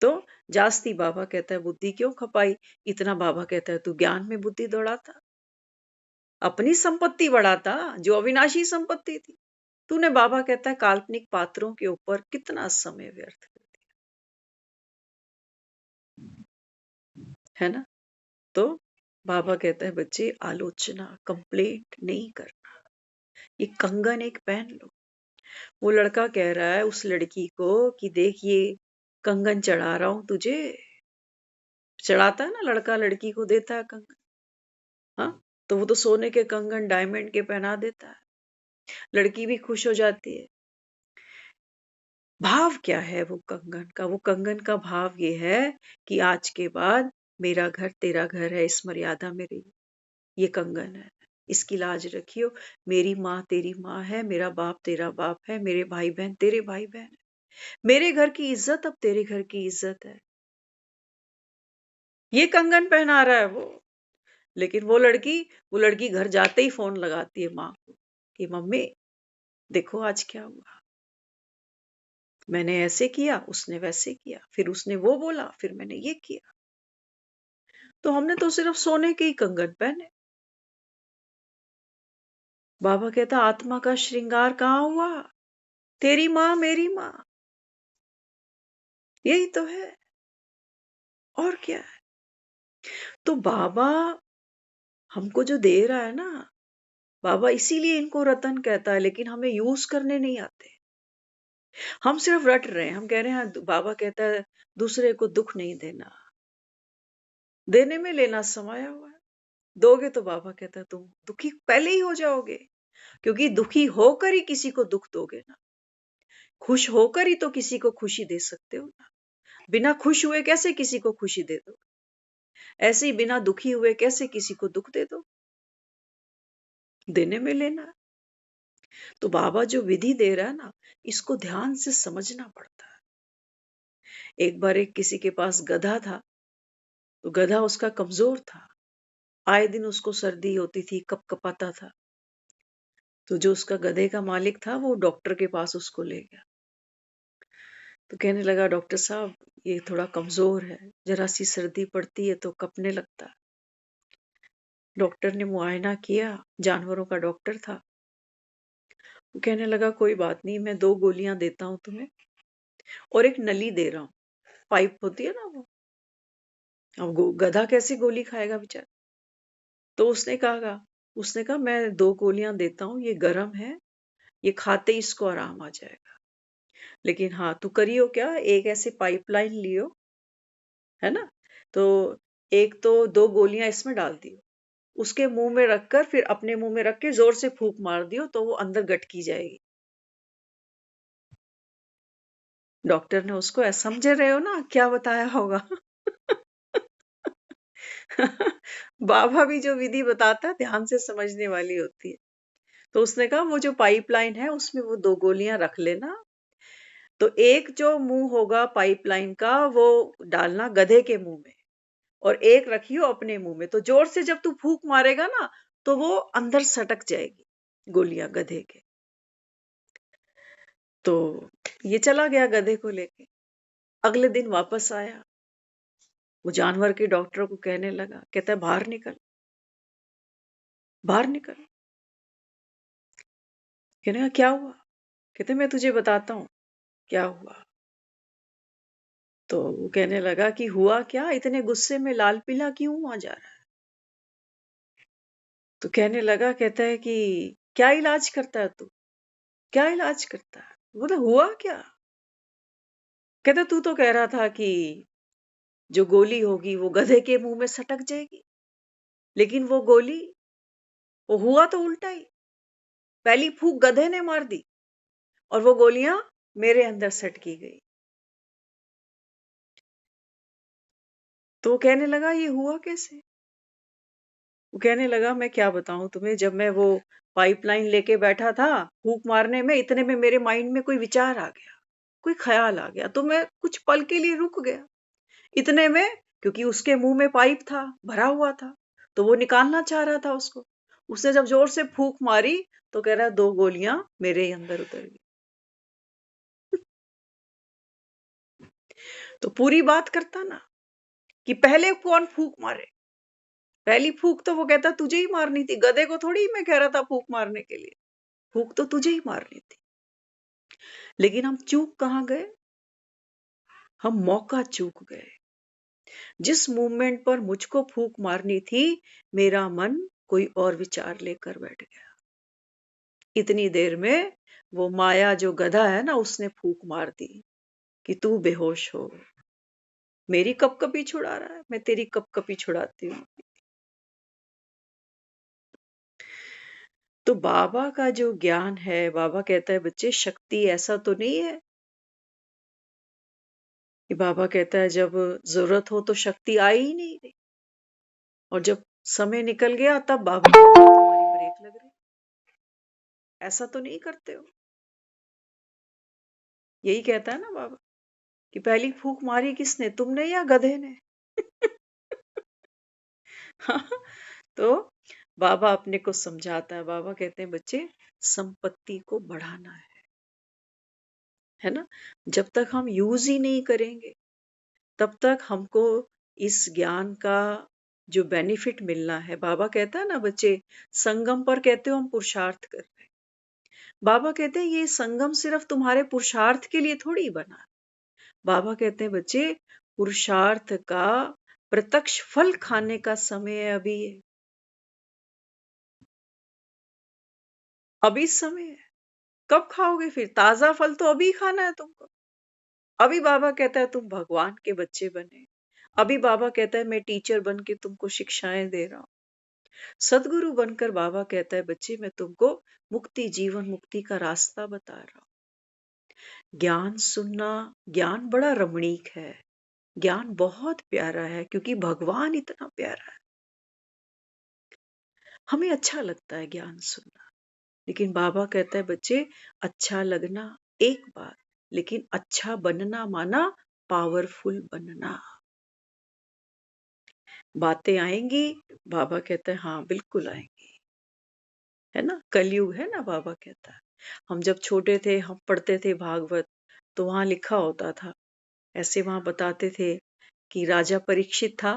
तो जास्ती बाबा कहता है बुद्धि क्यों खपाई, इतना बाबा कहता है तू ज्ञान में बुद्धि दौड़ाता, अपनी संपत्ति बढ़ाता, जो अविनाशी संपत्ति थी। तूने बाबा कहता है काल्पनिक पात्रों के ऊपर कितना समय व्यर्थ कर दिया, है ना। तो बाबा कहता है बच्चे आलोचना कंप्लेंट नहीं करना, ये कंगन एक पहन लो। वो लड़का कह रहा है उस लड़की को कि देख ये कंगन चढ़ा रहा हूं तुझे। चढ़ाता है ना लड़का, लड़की को देता है कंगन। हाँ, तो वो तो सोने के कंगन डायमंड के पहना देता है, लड़की भी खुश हो जाती है। भाव क्या है वो कंगन का? वो कंगन का भाव ये है कि आज के बाद मेरा घर तेरा घर है, इस मर्यादा में रही। ये कंगन है, इसकी लाज रखियो। मेरी माँ तेरी माँ है, मेरा बाप तेरा बाप है, मेरे भाई बहन तेरे भाई बहन है, मेरे घर की इज्जत अब तेरे घर की इज्जत है। ये कंगन पहना रहा है वो। लेकिन वो लड़की घर जाते ही फोन लगाती है माँ को कि मम्मी देखो आज क्या हुआ, मैंने ऐसे किया, उसने वैसे किया, फिर उसने वो बोला, फिर मैंने ये किया। तो हमने तो सिर्फ सोने के ही कंगन पहने। बाबा कहता आत्मा का श्रृंगार कहाँ हुआ? तेरी माँ मेरी माँ, यही तो है, और क्या है। तो बाबा हमको जो दे रहा है ना, बाबा इसीलिए इनको रतन कहता है, लेकिन हमें यूज करने नहीं आते। हम सिर्फ रट रहे हैं, हम कह रहे हैं बाबा कहता है दूसरे को दुख नहीं देना, देने में लेना समाया हुआ है। दोगे तो बाबा कहता है तुम दुखी पहले ही हो जाओगे। क्योंकि दुखी होकर ही किसी को दुख दोगे ना, खुश होकर ही तो किसी को खुशी दे सकते हो ना। बिना खुश हुए कैसे किसी को खुशी दे दो? ऐसे ही बिना दुखी हुए कैसे किसी को दुख दे दो? देने में लेना। तो बाबा जो विधि दे रहा है ना, इसको ध्यान से समझना पड़ता है। एक बार एक किसी के पास गधा था, तो गधा उसका कमजोर था, आए दिन उसको सर्दी होती थी, कपकपाता था। तो जो उसका गधे का मालिक था वो डॉक्टर के पास उसको ले गया। तो कहने लगा, डॉक्टर साहब ये थोड़ा कमजोर है, जरा सी सर्दी पड़ती है तो कपने लगता है। डॉक्टर ने मुआयना किया, जानवरों का डॉक्टर था। वो कहने लगा, कोई बात नहीं, मैं 2 गोलियां देता हूं तुम्हें और एक नली दे रहा हूँ। पाइप होती है ना वो। अब गधा कैसे गोली खाएगा बेचारा? तो उसने कहा मैं 2 गोलियां देता हूँ, ये गर्म है, ये खाते ही इसको आराम आ जाएगा। लेकिन हाँ, तू करियो क्या, एक ऐसे पाइपलाइन लियो, है ना? तो एक तो 2 गोलियां इसमें डाल दियो, उसके मुंह में रखकर फिर अपने मुंह में रख के जोर से फूंक मार दियो तो वो अंदर गटकी जाएगी। डॉक्टर ने उसको ऐसा, समझ रहे हो ना क्या बताया होगा? बाबा भी जो विधि बताता है ध्यान से समझने वाली होती है। तो उसने कहा वो जो पाइपलाइन है उसमें वो 2 गोलियां रख लेना। तो एक जो मुंह होगा पाइपलाइन का वो डालना गधे के मुंह में और एक रखियो अपने मुंह में। तो जोर से जब तू फूंक मारेगा ना तो वो अंदर सटक जाएगी गोलियां गधे के। तो ये चला गया गधे को लेके। अगले दिन वापस आया, वो जानवर के डॉक्टर को कहने लगा, कहता है बाहर निकल, बाहर निकल। कहने लगा क्या हुआ? कहते मैं तुझे बताता हूँ क्या हुआ। तो वो कहने लगा कि हुआ क्या, इतने गुस्से में लाल पीला क्यों हुआ जा रहा है? तो कहने लगा, कहता है कि क्या इलाज करता है तू, क्या इलाज करता है? बोला हुआ क्या? कहता तू तो कह रहा था कि जो गोली होगी वो गधे के मुंह में सटक जाएगी, लेकिन वो गोली, वो हुआ तो उल्टा ही। पहली फूंक गधे ने मार दी और वो गोलियां मेरे अंदर सटकी गई। तो वो कहने लगा ये हुआ कैसे? वो कहने लगा मैं क्या बताऊं तुम्हें, जब मैं वो पाइपलाइन लेके बैठा था फूंक मारने में, इतने में मेरे माइंड में कोई विचार आ गया, कोई ख्याल आ गया, तो मैं कुछ पल के लिए रुक गया। इतने में, क्योंकि उसके मुंह में पाइप था, भरा हुआ था, तो वो निकालना चाह रहा था उसको। उसने जब जोर से फूंक मारी तो कह रहा 2 गोलियां मेरे ही अंदर उतर गई। तो पूरी बात करता ना कि पहले कौन फूंक मारे। पहली फूंक तो वो कहता तुझे ही मारनी थी, गधे को थोड़ी मैं कह रहा था फूंक मारने के लिए। फूंक तो तुझे ही मारनी थी। लेकिन हम चूक कहाँ गए? हम मौका चूक गए। जिस मूवमेंट पर मुझको फूंक मारनी थी, मेरा मन कोई और विचार लेकर बैठ गया। इतनी देर में वो माया जो गधा है ना, उसने फूंक मार दी कि तू बेहोश हो। मेरी कपकपी छुड़ा रहा है, मैं तेरी कपकपी छुड़ाती हूँ। तो बाबा का जो ज्ञान है, बाबा कहता है बच्चे शक्ति ऐसा तो नहीं है कि बाबा कहता है जब जरूरत हो तो शक्ति आई ही नहीं रही, और जब समय निकल गया तब बाबा कहता है तुम्हारी ब्रेक लग रही। ऐसा तो नहीं करते हो। यही कहता है ना बाबा कि पहली फूंक मारी किसने, तुमने या गधे ने? तो बाबा अपने को समझाता है। बाबा कहते हैं बच्चे संपत्ति को बढ़ाना है ना। जब तक हम यूज ही नहीं करेंगे तब तक हमको इस ज्ञान का जो बेनिफिट मिलना है। बाबा कहता है ना बच्चे, संगम पर कहते हो हम पुरुषार्थ कर रहे हैं। बाबा कहते हैं ये संगम सिर्फ तुम्हारे पुरुषार्थ के लिए थोड़ी बना है। बाबा कहते हैं बच्चे पुरुषार्थ का प्रत्यक्ष फल खाने का समय है, अभी है, अभी समय है। कब खाओगे फिर? ताजा फल तो अभी खाना है तुमको। अभी बाबा कहता है तुम भगवान के बच्चे बने। अभी बाबा कहता है मैं टीचर बन के तुमको शिक्षाएं दे रहा हूं। सदगुरु बनकर बाबा कहता है बच्चे मैं तुमको मुक्ति जीवन मुक्ति का रास्ता बता रहा हूं। ज्ञान सुनना, ज्ञान बड़ा रमणीक है, ज्ञान बहुत प्यारा है क्योंकि भगवान इतना प्यारा है। हमें अच्छा लगता है ज्ञान सुनना, लेकिन बाबा कहता है बच्चे अच्छा लगना एक बात, लेकिन अच्छा बनना माना पावरफुल बनना। बातें आएंगी, बाबा कहते हैं हाँ बिल्कुल आएंगी, है ना, कलयुग है ना, बाबा कहता है। हम जब छोटे थे हम पढ़ते थे भागवत, तो वहां लिखा होता था, ऐसे वहां बताते थे कि राजा परीक्षित था,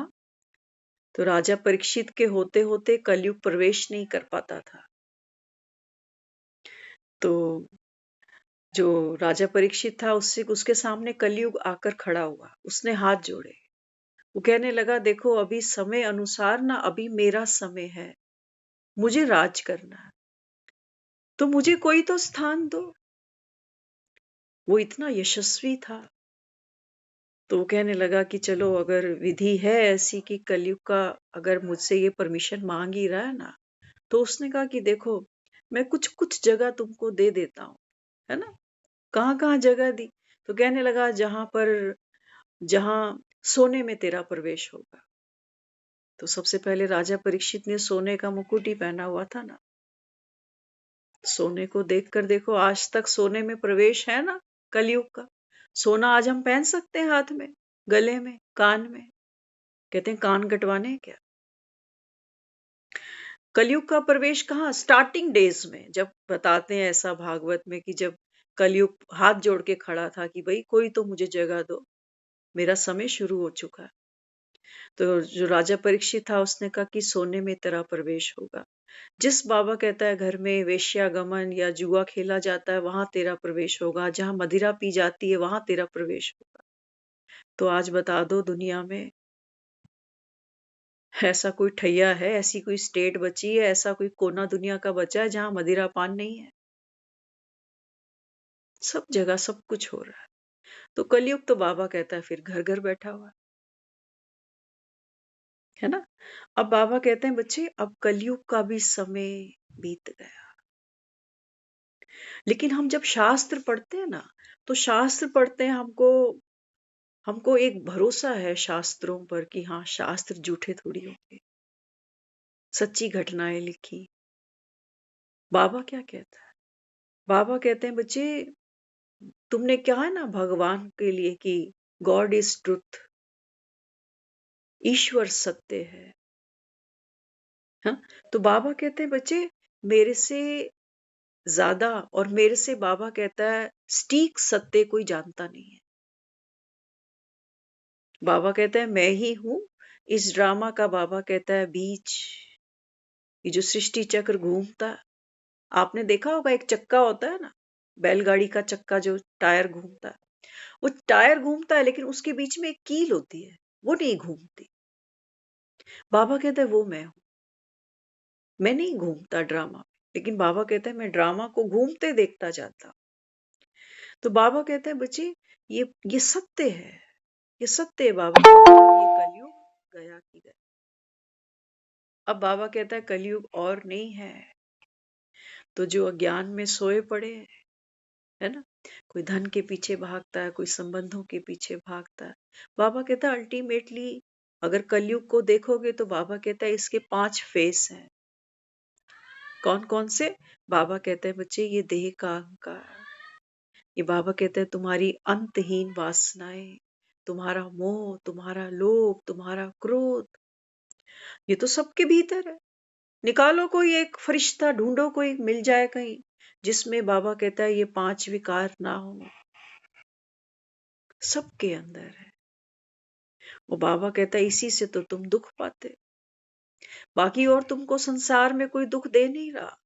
तो राजा परीक्षित के होते होते कलयुग प्रवेश नहीं कर पाता था। तो जो राजा परीक्षित था उससे उसके सामने कलयुग आकर खड़ा हुआ, उसने हाथ जोड़े, वो कहने लगा देखो अभी समय अनुसार ना अभी मेरा समय है, मुझे राज करना है, तो मुझे कोई तो स्थान दो। वो इतना यशस्वी था, तो वो कहने लगा कि चलो अगर विधि है ऐसी कि कलयुग का अगर मुझसे ये परमिशन मांग ही रहा है ना, तो उसने कहा कि देखो मैं कुछ कुछ जगह तुमको दे देता हूँ, है ना। कहाँ कहाँ जगह दी, तो कहने लगा जहां सोने में तेरा प्रवेश होगा। तो सबसे पहले राजा परीक्षित ने सोने का मुकुट ही पहना हुआ था ना, सोने को देखकर देखो आज तक सोने में प्रवेश है ना कलयुग का। सोना आज हम पहन सकते हैं हाथ में, गले में, कान में। कहते हैं कान कटवाने हैं क्या। कलयुग का प्रवेश कहाँ, स्टार्टिंग डेज में, जब बताते हैं ऐसा भागवत में कि जब कलयुग हाथ जोड़ के खड़ा था कि भाई कोई तो मुझे जगह दो, मेरा समय शुरू हो चुका है। तो जो राजा परीक्षित था उसने कहा कि सोने में तेरा प्रवेश होगा। जिस बाबा कहता है घर में वेश्यागमन या जुआ खेला जाता है वहां तेरा प्रवेश होगा, जहां मदिरा पी जाती है वहां तेरा प्रवेश होगा। तो आज बता दो दुनिया में ऐसा कोई ठैया है, ऐसी कोई स्टेट बची है, ऐसा कोई कोना दुनिया का बचा है जहां मदिरा पान नहीं है। सब जगह सब कुछ हो रहा है। तो कलयुग तो बाबा कहता है फिर घर घर बैठा हुआ है ना। अब बाबा कहते हैं बच्चे अब कलयुग का भी समय बीत गया। लेकिन हम जब शास्त्र पढ़ते हैं ना, तो शास्त्र पढ़ते हैं हमको हमको एक भरोसा है शास्त्रों पर कि हाँ शास्त्र झूठे थोड़ी होंगे, सच्ची घटनाएं लिखी। बाबा क्या कहता है, बाबा कहते हैं बच्चे तुमने क्या है ना भगवान के लिए कि गॉड इज ट्रुथ, ईश्वर सत्य है। हाँ, तो बाबा कहते हैं बच्चे मेरे से ज्यादा, और मेरे से बाबा कहता है सटीक सत्य कोई जानता नहीं है। बाबा कहता है मैं ही हूं इस ड्रामा का, बाबा कहता है बीच, ये जो सृष्टि चक्र घूमता, आपने देखा होगा एक चक्का होता है ना, बैलगाड़ी का चक्का जो टायर घूमता है, वो टायर घूमता है लेकिन उसके बीच में एक कील होती है, वो नहीं घूमती। बाबा कहता है वो मैं नहीं घूमता ड्रामा, लेकिन बाबा कहता है मैं ड्रामा को घूमते देखता जाता। तो बाबा कहता है बच्चे ये सत्य है, ये सत्य है। बाबा कहता है ये कलयुग गया कि गया। अब बाबा कहता है कलयुग और नहीं है, तो जो अज्ञान में सोए पड़े हैं, है ना, कोई धन के पीछे भागता है, कोई संबंधों के पीछे भागता है। बाबा कहता है अल्टीमेटली अगर कलयुग को देखोगे तो बाबा कहता है इसके 5 फेस हैं। कौन कौन से, बाबा कहते हैं बच्चे ये देह का अहंकार, ये बाबा कहते हैं तुम्हारी अंतहीन वासनाएं, तुम्हारा मोह, तुम्हारा लोभ, तुम्हारा क्रोध, ये तो सबके भीतर है। निकालो कोई एक फरिश्ता, ढूंढो कोई मिल जाए कहीं जिसमें बाबा कहता है ये 5 विकार ना हो, सबके अंदर है। वो बाबा कहता है इसी से तो तुम दुख पाते, बाकी और तुमको संसार में कोई दुख दे नहीं रहा।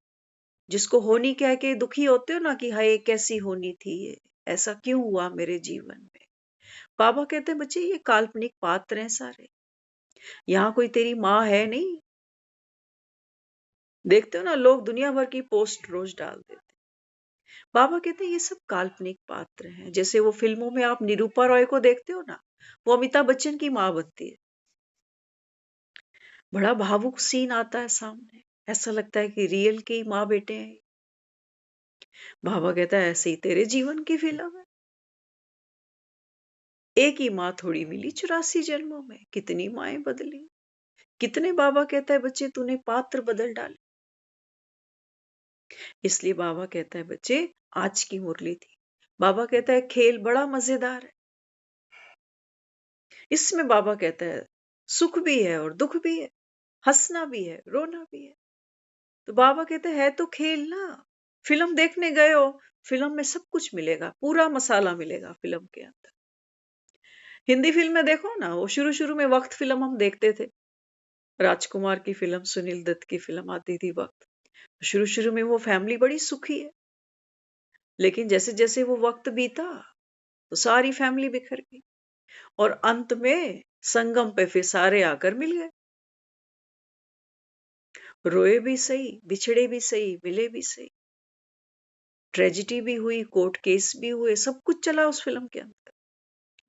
जिसको होनी कह के दुखी होते हो ना कि हाय कैसी होनी थी ये, ऐसा क्यों हुआ मेरे जीवन में, बाबा कहते हैं बच्चे ये काल्पनिक पात्र हैं सारे, यहाँ कोई तेरी माँ है नहीं। देखते हो ना लोग दुनिया भर की पोस्ट रोज डाल देते, बाबा कहते हैं ये सब काल्पनिक पात्र हैं। जैसे वो फिल्मों में आप निरूपा रॉय को देखते हो ना, वो अमिताभ बच्चन की माँ बनती है, बड़ा भावुक सीन आता है सामने, ऐसा लगता है कि रियल के ही माँ बेटे हैं। बाबा कहता है ऐसे ही तेरे जीवन की फिल्म है, एक ही माँ थोड़ी मिली 84 जन्मों में, कितनी माएं बदली, कितने बाबा कहता है बच्चे तूने पात्र बदल डाले। इसलिए बाबा कहता है बच्चे आज की मुरली थी, बाबा कहता है खेल बड़ा मजेदार है। इसमें बाबा कहता है सुख भी है और दुख भी है, हंसना भी है, रोना भी है। तो बाबा कहते हैं है तो खेल ना, फिल्म देखने गए हो, फिल्म में सब कुछ मिलेगा, पूरा मसाला मिलेगा फिल्म के अंदर। हिंदी फिल्म में देखो ना, वो शुरू शुरू में वक्त फिल्म हम देखते थे, राजकुमार की फिल्म, सुनील दत्त की फिल्म आती थी वक्त। शुरू शुरू में वो फैमिली बड़ी सुखी है, लेकिन जैसे जैसे वो वक्त बीता तो सारी फैमिली बिखर गई, और अंत में संगम पे फिर सारे आकर मिल गए, रोए भी सही, बिछड़े भी सही, मिले भी सही, ट्रेजिडी भी हुई, कोर्ट केस भी हुए, सब कुछ चला उस फिल्म के अंदर,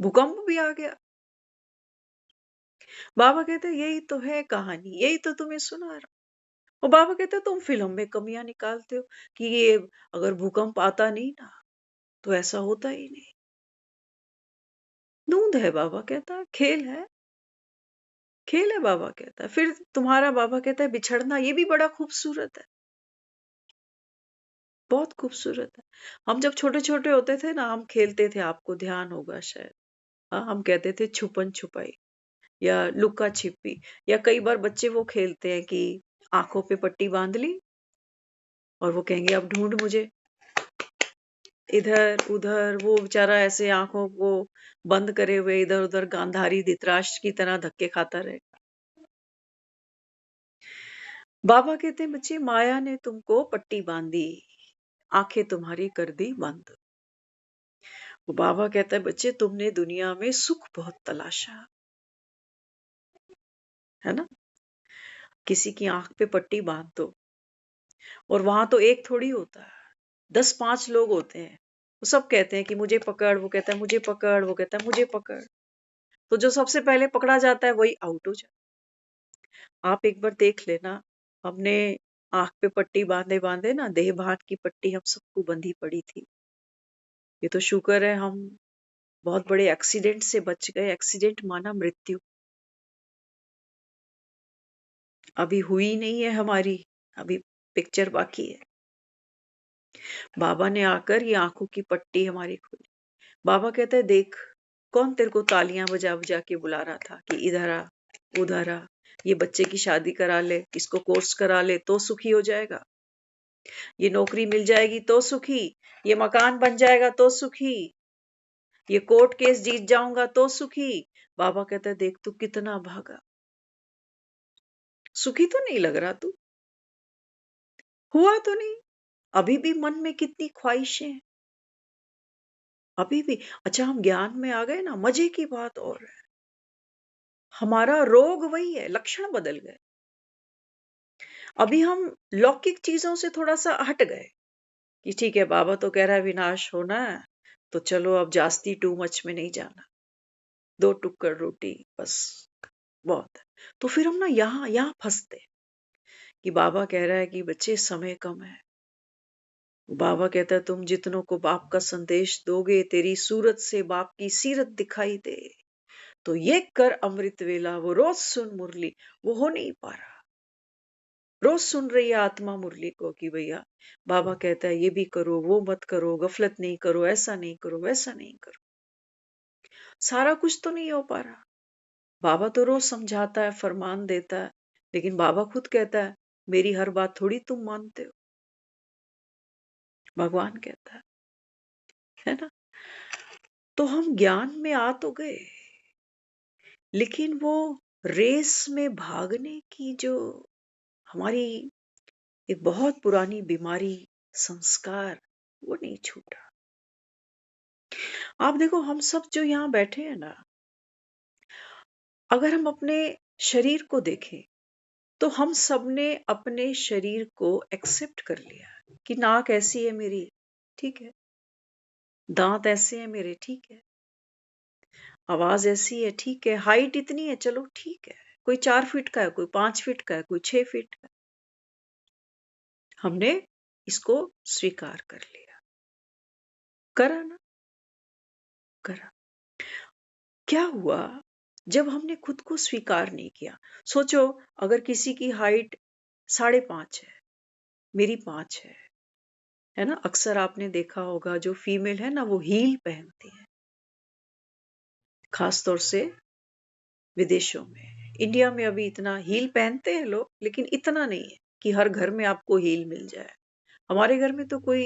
भूकंप भी आ गया। बाबा कहते यही तो है कहानी, यही तो तुम्हें सुना रहा हूं। और बाबा कहते तुम फिल्म में कमियां निकालते हो कि ये अगर भूकंप आता नहीं ना तो ऐसा होता ही नहीं। नूंद है, बाबा कहता है खेल है, खेल है, बाबा कहता है। फिर तुम्हारा बाबा कहता है बिछड़ना, ये भी बड़ा खूबसूरत है, बहुत खूबसूरत है। हम जब छोटे छोटे होते थे ना, हम खेलते थे, आपको ध्यान होगा शायद, हाँ, हम कहते थे छुपन छुपाई या लुका छिपी, या कई बार बच्चे वो खेलते हैं कि आंखों पे पट्टी बांध ली और वो कहेंगे अब ढूंढ मुझे, इधर उधर, वो बेचारा ऐसे आंखों को बंद करे हुए इधर उधर गांधारी धृतराष्ट्र की तरह धक्के खाता रहेगा। बाबा कहते हैं बच्चे माया ने तुमको पट्टी बांधी, आंखें तुम्हारी कर दी बंद। वो बाबा कहता है बच्चे तुमने दुनिया में सुख बहुत तलाशा, है ना, किसी की आंख पे पट्टी बांध दो, और वहां तो एक थोड़ी होता है, 10-5 लोग होते हैं, वो सब कहते हैं कि मुझे पकड़, वो कहता है मुझे पकड़, वो कहता है मुझे पकड़, तो जो सबसे पहले पकड़ा जाता है वही आउट हो जाता है। आप एक बार देख लेना, हमने आंख पे पट्टी बांधे बांधे ना, देह भान की पट्टी हम सबको बंधी पड़ी थी। ये तो शुक्र है हम बहुत बड़े एक्सीडेंट से बच गए, एक्सीडेंट माना मृत्यु, अभी हुई नहीं है हमारी, अभी पिक्चर बाकी है। बाबा ने आकर ये आंखों की पट्टी हमारी खोली। बाबा कहता है देख, कौन तेरे को तालियां बजा बजा के बुला रहा था कि इधर आ, उधर आ, ये बच्चे की शादी करा ले, इसको कोर्स करा ले तो सुखी हो जाएगा, ये नौकरी मिल जाएगी तो सुखी, ये मकान बन जाएगा तो सुखी, ये कोर्ट केस जीत जाऊंगा तो सुखी। बाबा कहता है देख तू कितना भागा, सुखी तो नहीं लग रहा तू, हुआ तो नहीं, अभी भी मन में कितनी ख्वाहिशें हैं, अभी भी। अच्छा हम ज्ञान में आ गए ना, मजे की बात और है, हमारा रोग वही है, लक्षण बदल गए। अभी हम लौकिक चीजों से थोड़ा सा हट गए कि ठीक है बाबा तो कह रहा है विनाश होना है, तो चलो अब जास्ती टू मच में नहीं जाना, 2 टुक्कड़ रोटी बस बहुत है। तो फिर हम ना यहाँ यहाँ फंसते हैं कि बाबा कह रहा है कि बच्चे समय कम है, बाबा कहता है तुम जितनों को बाप का संदेश दोगे तेरी सूरत से बाप की सीरत दिखाई दे, तो ये कर अमृत वेला, वो रोज सुन मुरली, वो हो नहीं पा रहा। रोज सुन रही है आत्मा मुरली को कि भैया बाबा कहता है ये भी करो, वो मत करो, गफलत नहीं करो, ऐसा नहीं करो, वैसा नहीं करो, सारा कुछ तो नहीं हो पा रहा। बाबा तो रोज समझाता है, फरमान देता है, लेकिन बाबा खुद कहता है मेरी हर बात थोड़ी तुम मानते हो, भगवान कहता है ना। तो हम ज्ञान में आ तो गए, लेकिन वो रेस में भागने की जो हमारी एक बहुत पुरानी बीमारी, संस्कार, वो नहीं छूटा। आप देखो हम सब जो यहाँ बैठे हैं ना, अगर हम अपने शरीर को देखें तो हम सब ने अपने शरीर को एक्सेप्ट कर लिया कि नाक ऐसी है मेरी, ठीक है, दांत ऐसे हैं मेरे, ठीक है, आवाज ऐसी है, ठीक है, हाइट इतनी है, चलो ठीक है, कोई 4 फीट का है, कोई 5 फीट का है, कोई 6 फीट का है। हमने इसको स्वीकार कर लिया। करा ना? करा। क्या हुआ जब हमने खुद को स्वीकार नहीं किया? सोचो, अगर किसी की हाइट 5.5 है, मेरी 5 है ना? अक्सर आपने देखा होगा जो फीमेल है ना वो हील पहनती है, खास तौर से विदेशों में। इंडिया में अभी इतना हील पहनते हैं लोग, लेकिन इतना नहीं है कि हर घर में आपको हील मिल जाए। हमारे घर में तो कोई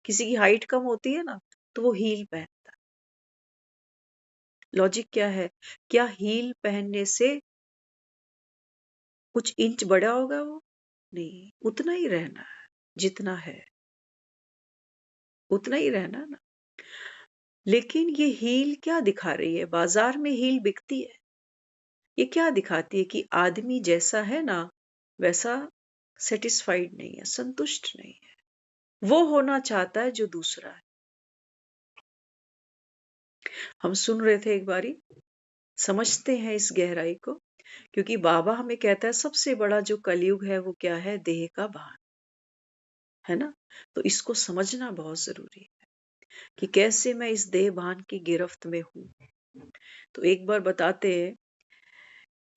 किसी की हाइट कम होती है ना तो वो हील पहनता है। लॉजिक क्या है? क्या हील पहनने से कुछ इंच बड़ा होगा वो? नहीं, उतना ही रहना है जितना है, उतना ही रहना ना। लेकिन ये हील क्या दिखा रही है? बाजार में हील बिकती है, ये क्या दिखाती है कि आदमी जैसा है ना वैसा सेटिस्फाइड नहीं है, संतुष्ट नहीं है। वो होना चाहता है जो दूसरा है। हम सुन रहे थे एक बारी, समझते हैं इस गहराई को, क्योंकि बाबा हमें कहता है सबसे बड़ा जो कलयुग है वो क्या है? देह का भान, है ना? तो इसको समझना बहुत जरूरी है कि कैसे मैं इस देह भान की गिरफ्त में हूं। तो एक बार बताते हैं,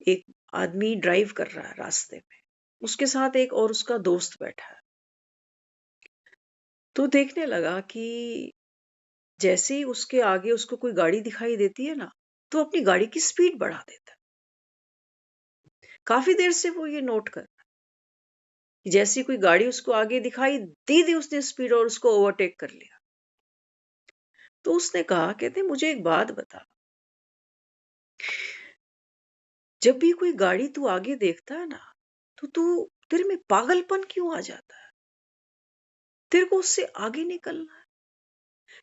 एक आदमी ड्राइव कर रहा है रास्ते में, उसके साथ एक और उसका दोस्त बैठा है। तो देखने लगा कि जैसे ही उसके आगे उसको कोई गाड़ी दिखाई देती है ना तो अपनी गाड़ी की स्पीड बढ़ा देता है। काफी देर से वो ये नोट कर रहा है कि जैसी कोई गाड़ी उसको आगे दिखाई दी उसने स्पीड और उसको ओवरटेक कर लिया। तो उसने कहा, कहते मुझे एक बात बता, जब भी कोई गाड़ी तू आगे देखता है ना तो तू तेरे में पागलपन क्यों आ जाता है? तेरे को उससे आगे निकलना है।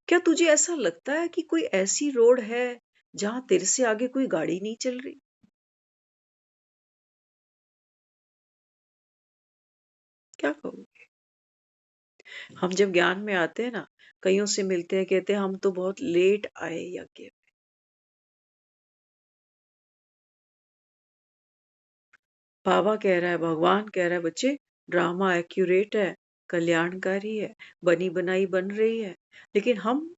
क्या तुझे ऐसा लगता है कि कोई ऐसी रोड है जहां तेरे से आगे कोई गाड़ी नहीं चल रही? क्या कहोगे? हम जब ज्ञान में आते हैं ना, कईयों से मिलते हैं, कहते हैं हम तो बहुत लेट आए यज्ञ में। बाबा कह रहा है, भगवान कह रहा है, बच्चे ड्रामा एक्यूरेट है, कल्याणकारी है, बनी बनाई बन रही है। लेकिन हम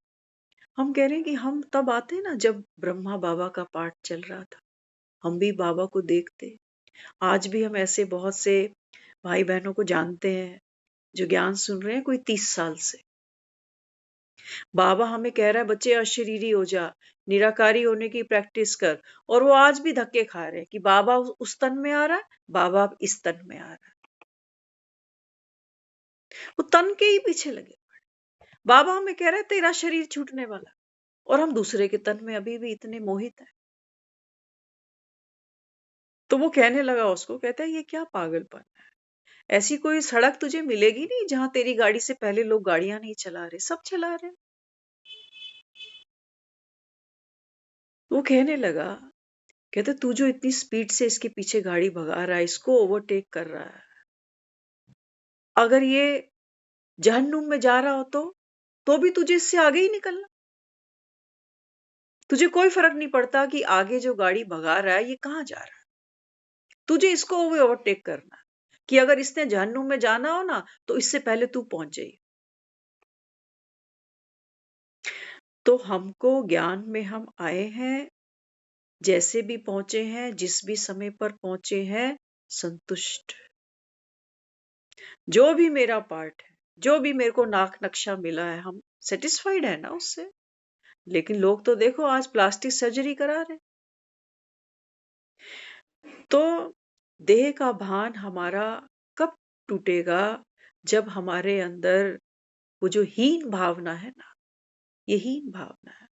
कह रहे हैं कि हम तब आते हैं ना जब ब्रह्मा बाबा का पाठ चल रहा था, हम भी बाबा को देखते। आज भी हम ऐसे बहुत से भाई बहनों को जानते हैं जो ज्ञान सुन रहे हैं कोई 30 साल से। बाबा हमें कह रहा है, बच्चे अशरीरी हो जा, निराकारी होने की प्रैक्टिस कर। और वो आज भी धक्के खा रहे हैं कि बाबा उस तन में आ रहा है, बाबा अब इस तन में आ रहा है। वो तन के ही पीछे लगे। बाबा हमें कह रहा है तेरा शरीर छूटने वाला, और हम दूसरे के तन में अभी भी इतने मोहित हैं। तो वो कहने लगा उसको, कहता है ये क्या पागलपन है? ऐसी कोई सड़क तुझे मिलेगी नहीं जहां तेरी गाड़ी से पहले लोग गाड़ियां नहीं चला रहे, सब चला रहे। वो कहने लगा, कहते तू जो इतनी स्पीड से इसके पीछे गाड़ी भगा रहा है, इसको ओवरटेक कर रहा है, अगर ये जहन्नुम में जा रहा हो तो भी तुझे इससे आगे ही निकलना। तुझे कोई फर्क नहीं पड़ता कि आगे जो गाड़ी भगा रहा है ये कहां जा रहा है, तुझे इसको भी ओवरटेक करना है, कि अगर इसने जहन्नुम में जाना हो ना तो इससे पहले तू पहुंच जाइए। तो हमको ज्ञान में हम आए हैं, जैसे भी पहुंचे हैं, जिस भी समय पर पहुंचे हैं, संतुष्ट। जो भी मेरा पार्ट है, जो भी मेरे को नाक नक्शा मिला है, हम सेटिस्फाइड है ना उससे। लेकिन लोग तो देखो आज प्लास्टिक सर्जरी करा रहे। तो देह का भान हमारा कब टूटेगा? जब हमारे अंदर वो जो हीन भावना है ना, ये हीन भावना है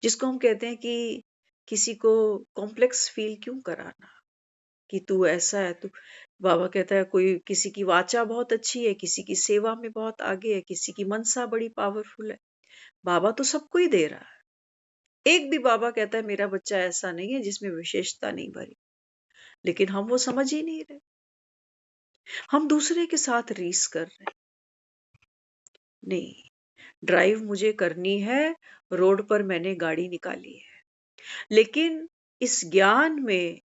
जिसको हम कहते हैं कि किसी को कॉम्प्लेक्स फील क्यों कराना कि तू ऐसा है। तू, बाबा कहता है, कोई किसी की वाचा बहुत अच्छी है, किसी की सेवा में बहुत आगे है, किसी की मनसा बड़ी पावरफुल है। बाबा तो सबको ही दे रहा है। एक भी बाबा कहता है मेरा बच्चा ऐसा नहीं है जिसमें विशेषता नहीं भरी। लेकिन हम वो समझ ही नहीं रहे, हम दूसरे के साथ रीस कर रहे हैं। नहीं, ड्राइव मुझे करनी है, रोड पर मैंने गाड़ी निकाली है, लेकिन इस ज्ञान में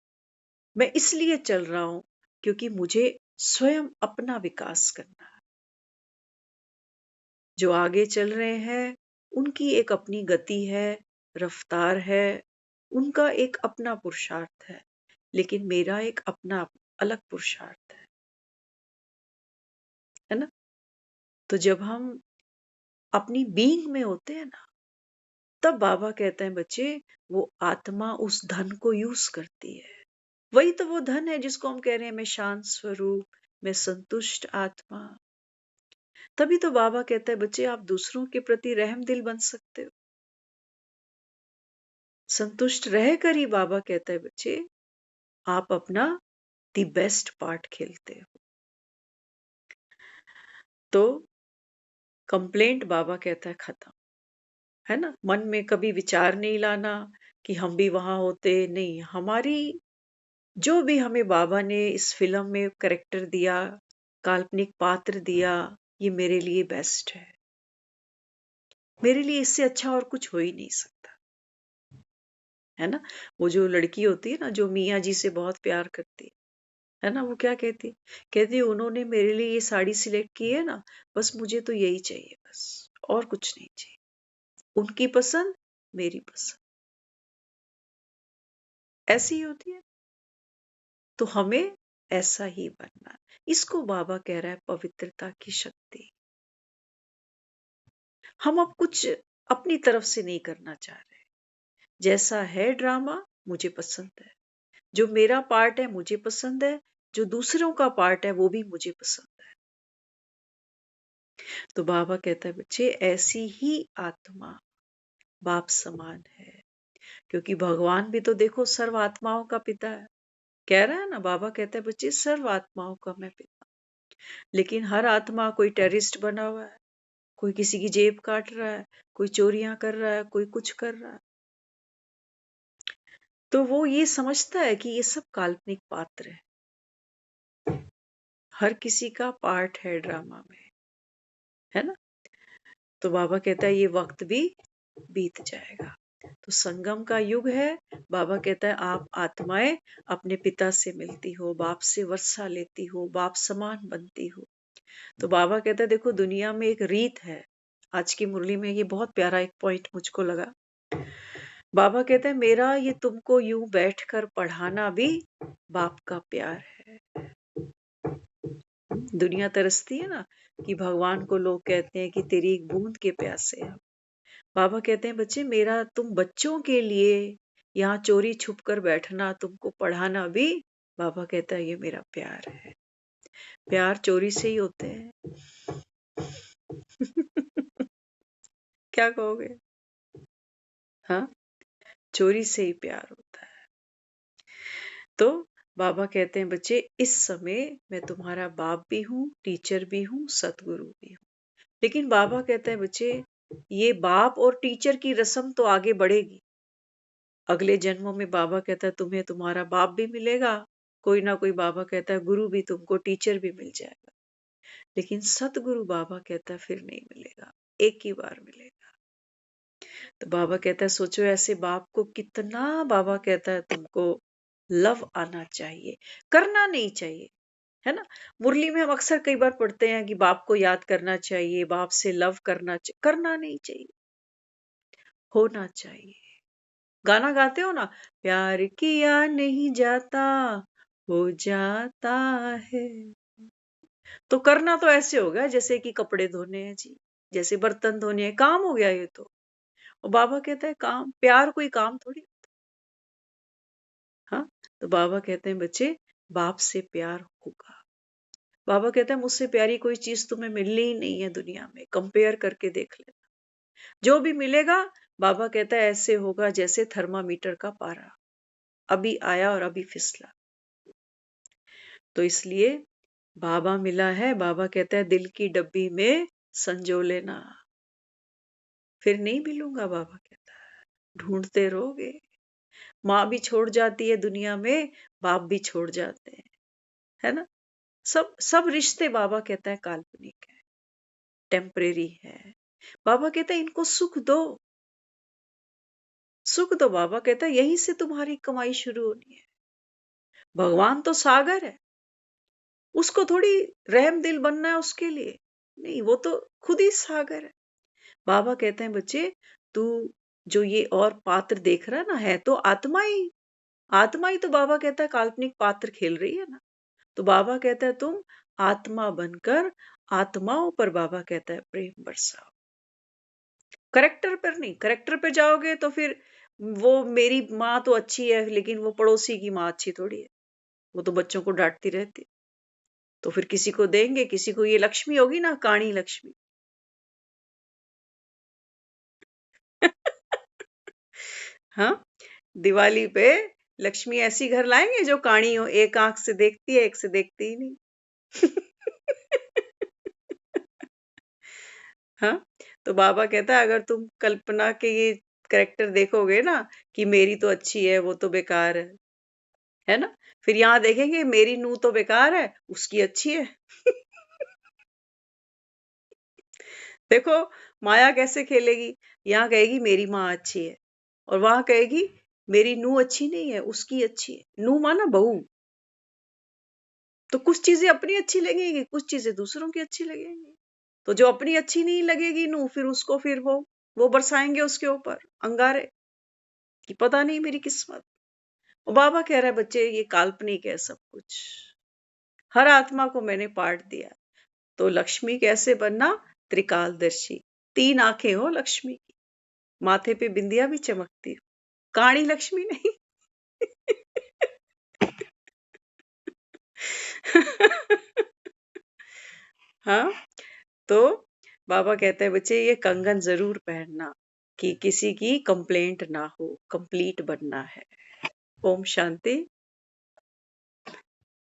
मैं इसलिए चल रहा हूं क्योंकि मुझे स्वयं अपना विकास करना है। जो आगे चल रहे हैं उनकी एक अपनी गति है, रफ्तार है, उनका एक अपना पुरुषार्थ है, लेकिन मेरा एक अपना अलग पुरुषार्थ है ना? तो जब हम अपनी बीइंग में होते हैं ना, तब बाबा कहते हैं बच्चे, वो आत्मा उस धन को यूज करती है। वही तो वो धन है जिसको हम कह रहे हैं मैं शांत स्वरूप, मैं संतुष्ट आत्मा। तभी तो बाबा कहता है बच्चे, आप दूसरों के प्रति रहम दिल बन सकते हो। संतुष्ट रहकर ही बाबा कहता है बच्चे, आप अपना दी बेस्ट पार्ट खेलते हो। तो कंप्लेंट बाबा कहता है खत्म, है ना? मन में कभी विचार नहीं लाना कि हम भी वहां होते। नहीं, हमारी जो भी हमें बाबा ने इस फिल्म में कैरेक्टर दिया, काल्पनिक पात्र दिया, ये मेरे लिए बेस्ट है। मेरे लिए इससे अच्छा और कुछ हो ही नहीं सकता, है ना? वो जो लड़की होती है ना, जो मियाँ जी से बहुत प्यार करती है ना, वो क्या कहती है? कहती है उन्होंने मेरे लिए ये साड़ी सिलेक्ट की है ना, बस मुझे तो यही चाहिए, बस और कुछ नहीं चाहिए। उनकी पसंद, मेरी पसंद, ऐसी ही होती है। तो हमें ऐसा ही बनना है। इसको बाबा कह रहा है पवित्रता की शक्ति। हम अब कुछ अपनी तरफ से नहीं करना चाह रहे। जैसा है ड्रामा, मुझे पसंद है। जो मेरा पार्ट है मुझे पसंद है, जो दूसरों का पार्ट है वो भी मुझे पसंद है। तो बाबा कहता है बच्चे, ऐसी ही आत्मा बाप समान है। क्योंकि भगवान भी तो देखो सर्व आत्माओं का पिता है। कह रहा है ना, बाबा कहता है बच्चे, सर्व आत्माओं का मैं पिता। लेकिन हर आत्मा, कोई टेररिस्ट बना हुआ है, कोई किसी की जेब काट रहा है, कोई चोरियां कर रहा है, कोई कुछ कर रहा है। तो वो ये समझता है कि ये सब काल्पनिक पात्र है। हर किसी का पार्ट है ड्रामा में, है ना? तो बाबा कहता है ये वक्त भी बीत जाएगा। तो संगम का युग है। बाबा कहता है आप आत्माएं अपने पिता से मिलती हो, बाप से वर्षा लेती हो, बाप समान बनती हो। तो बाबा कहता है देखो, दुनिया में एक रीत है। आज की मुरली में ये बहुत प्यारा एक पॉइंट मुझको लगा। बाबा कहते हैं मेरा ये तुमको यूं बैठकर पढ़ाना भी बाप का प्यार है। दुनिया तरसती है ना कि भगवान को लोग कहते हैं कि तेरी एक बूंद के प्यासे हैं। बाबा कहते हैं बच्चे, मेरा तुम बच्चों के लिए यहाँ चोरी छुप कर बैठना, तुमको पढ़ाना भी बाबा कहता है ये मेरा प्यार है। प्यार चोरी से ही होते हैं। क्या कहोगे? हाँ, चोरी से ही प्यार होता है। तो बाबा कहते हैं बच्चे, इस समय मैं तुम्हारा बाप भी हूँ, टीचर भी हूँ, सतगुरु भी हूँ। लेकिन बाबा कहते हैं बच्चे, ये बाप और टीचर की रस्म तो आगे बढ़ेगी। अगले जन्मों में बाबा कहता है तुम्हें तुम्हारा बाप भी मिलेगा, कोई ना कोई बाबा कहता है गुरु भी, तुमको टीचर भी मिल जाएगा। लेकिन सतगुरु बाबा कहता है फिर नहीं मिलेगा, एक ही बार मिलेगा। तो बाबा कहता है सोचो ऐसे बाप को कितना, बाबा कहता है तुमको लव आना चाहिए, करना नहीं चाहिए, है ना? मुरली में हम अक्सर कई बार पढ़ते हैं कि बाप को याद करना चाहिए, बाप से लव करना चाहिए। करना नहीं चाहिए, होना चाहिए। गाना गाते हो ना, प्यार किया नहीं जाता, हो जाता है। तो करना तो ऐसे होगा जैसे कि कपड़े धोने हैं जी, जैसे बर्तन धोने हैं, काम हो गया ये तो। और बाबा कहता है काम, प्यार कोई काम थोड़ी। हाँ, तो बाबा कहते हैं बच्चे, बाप से प्यार होगा। बाबा कहता है मुझसे प्यारी कोई चीज तुम्हें मिलनी ही नहीं है दुनिया में, कंपेयर करके देख लेना। जो भी मिलेगा, बाबा कहता है ऐसे होगा जैसे थर्मामीटर का पारा, अभी आया और अभी फिसला। तो इसलिए बाबा मिला है, बाबा कहता है दिल की डब्बी में संजो लेना, फिर नहीं मिलूंगा। बाबा कहता है ढूंढते रहोगे। माँ भी छोड़ जाती है दुनिया में, बाप भी छोड़ जाते हैं, है ना? सब सब रिश्ते बाबा कहता है काल्पनिक है, टेम्परेरी है। बाबा कहता है इनको सुख दो, सुख दो। बाबा कहता है यहीं से तुम्हारी कमाई शुरू होनी है। भगवान तो सागर है, उसको थोड़ी रहम दिल बनना है उसके लिए, नहीं, वो तो खुद ही सागर है। बाबा कहते हैं बच्चे, तू जो ये और पात्र देख रहा है ना, है तो आत्मा ही, आत्मा ही तो बाबा कहता है काल्पनिक पात्र खेल रही है ना। तो बाबा कहता है तुम आत्मा बनकर आत्माओं पर, बाबा कहता है, प्रेम बरसाओ। करेक्टर पर नहीं, करेक्टर पे जाओगे तो फिर वो मेरी माँ तो अच्छी है लेकिन वो पड़ोसी की माँ अच्छी थोड़ी है, वो तो बच्चों को डांटती रहती। तो फिर किसी को देंगे, किसी को, ये लक्ष्मी होगी ना, काणी लक्ष्मी। हाँ, दिवाली पे लक्ष्मी ऐसी घर लाएंगे जो काणी हो, एक आंख से देखती है, एक से देखती ही नहीं। हाँ, तो बाबा कहता है अगर तुम कल्पना के ये करेक्टर देखोगे ना कि मेरी तो अच्छी है, वो तो बेकार है ना, फिर यहाँ देखेंगे मेरी नूह तो बेकार है, उसकी अच्छी है। देखो माया कैसे खेलेगी, यहाँ कहेगी मेरी माँ अच्छी है, और वहां कहेगी मेरी नूह अच्छी नहीं है, उसकी अच्छी है। नूह माना बहू। तो कुछ चीजें अपनी अच्छी लगेगी, कुछ चीजें दूसरों की अच्छी लगेंगी। तो जो अपनी अच्छी नहीं लगेगी नूह, फिर उसको फिर वो बरसाएंगे उसके ऊपर अंगारे कि पता नहीं मेरी किस्मत। और बाबा कह रहा है बच्चे ये काल्पनिक है सब कुछ, हर आत्मा को मैंने पाठ दिया। तो लक्ष्मी कैसे बनना, त्रिकालदर्शी, 3 आंखें हो लक्ष्मी की, माथे पे बिंदिया भी चमकती हो, काणी लक्ष्मी नहीं। हाँ, तो बाबा कहते हैं बच्चे ये कंगन जरूर पहनना कि किसी की कंप्लेंट ना हो, कंप्लीट बनना है। ओम शांति।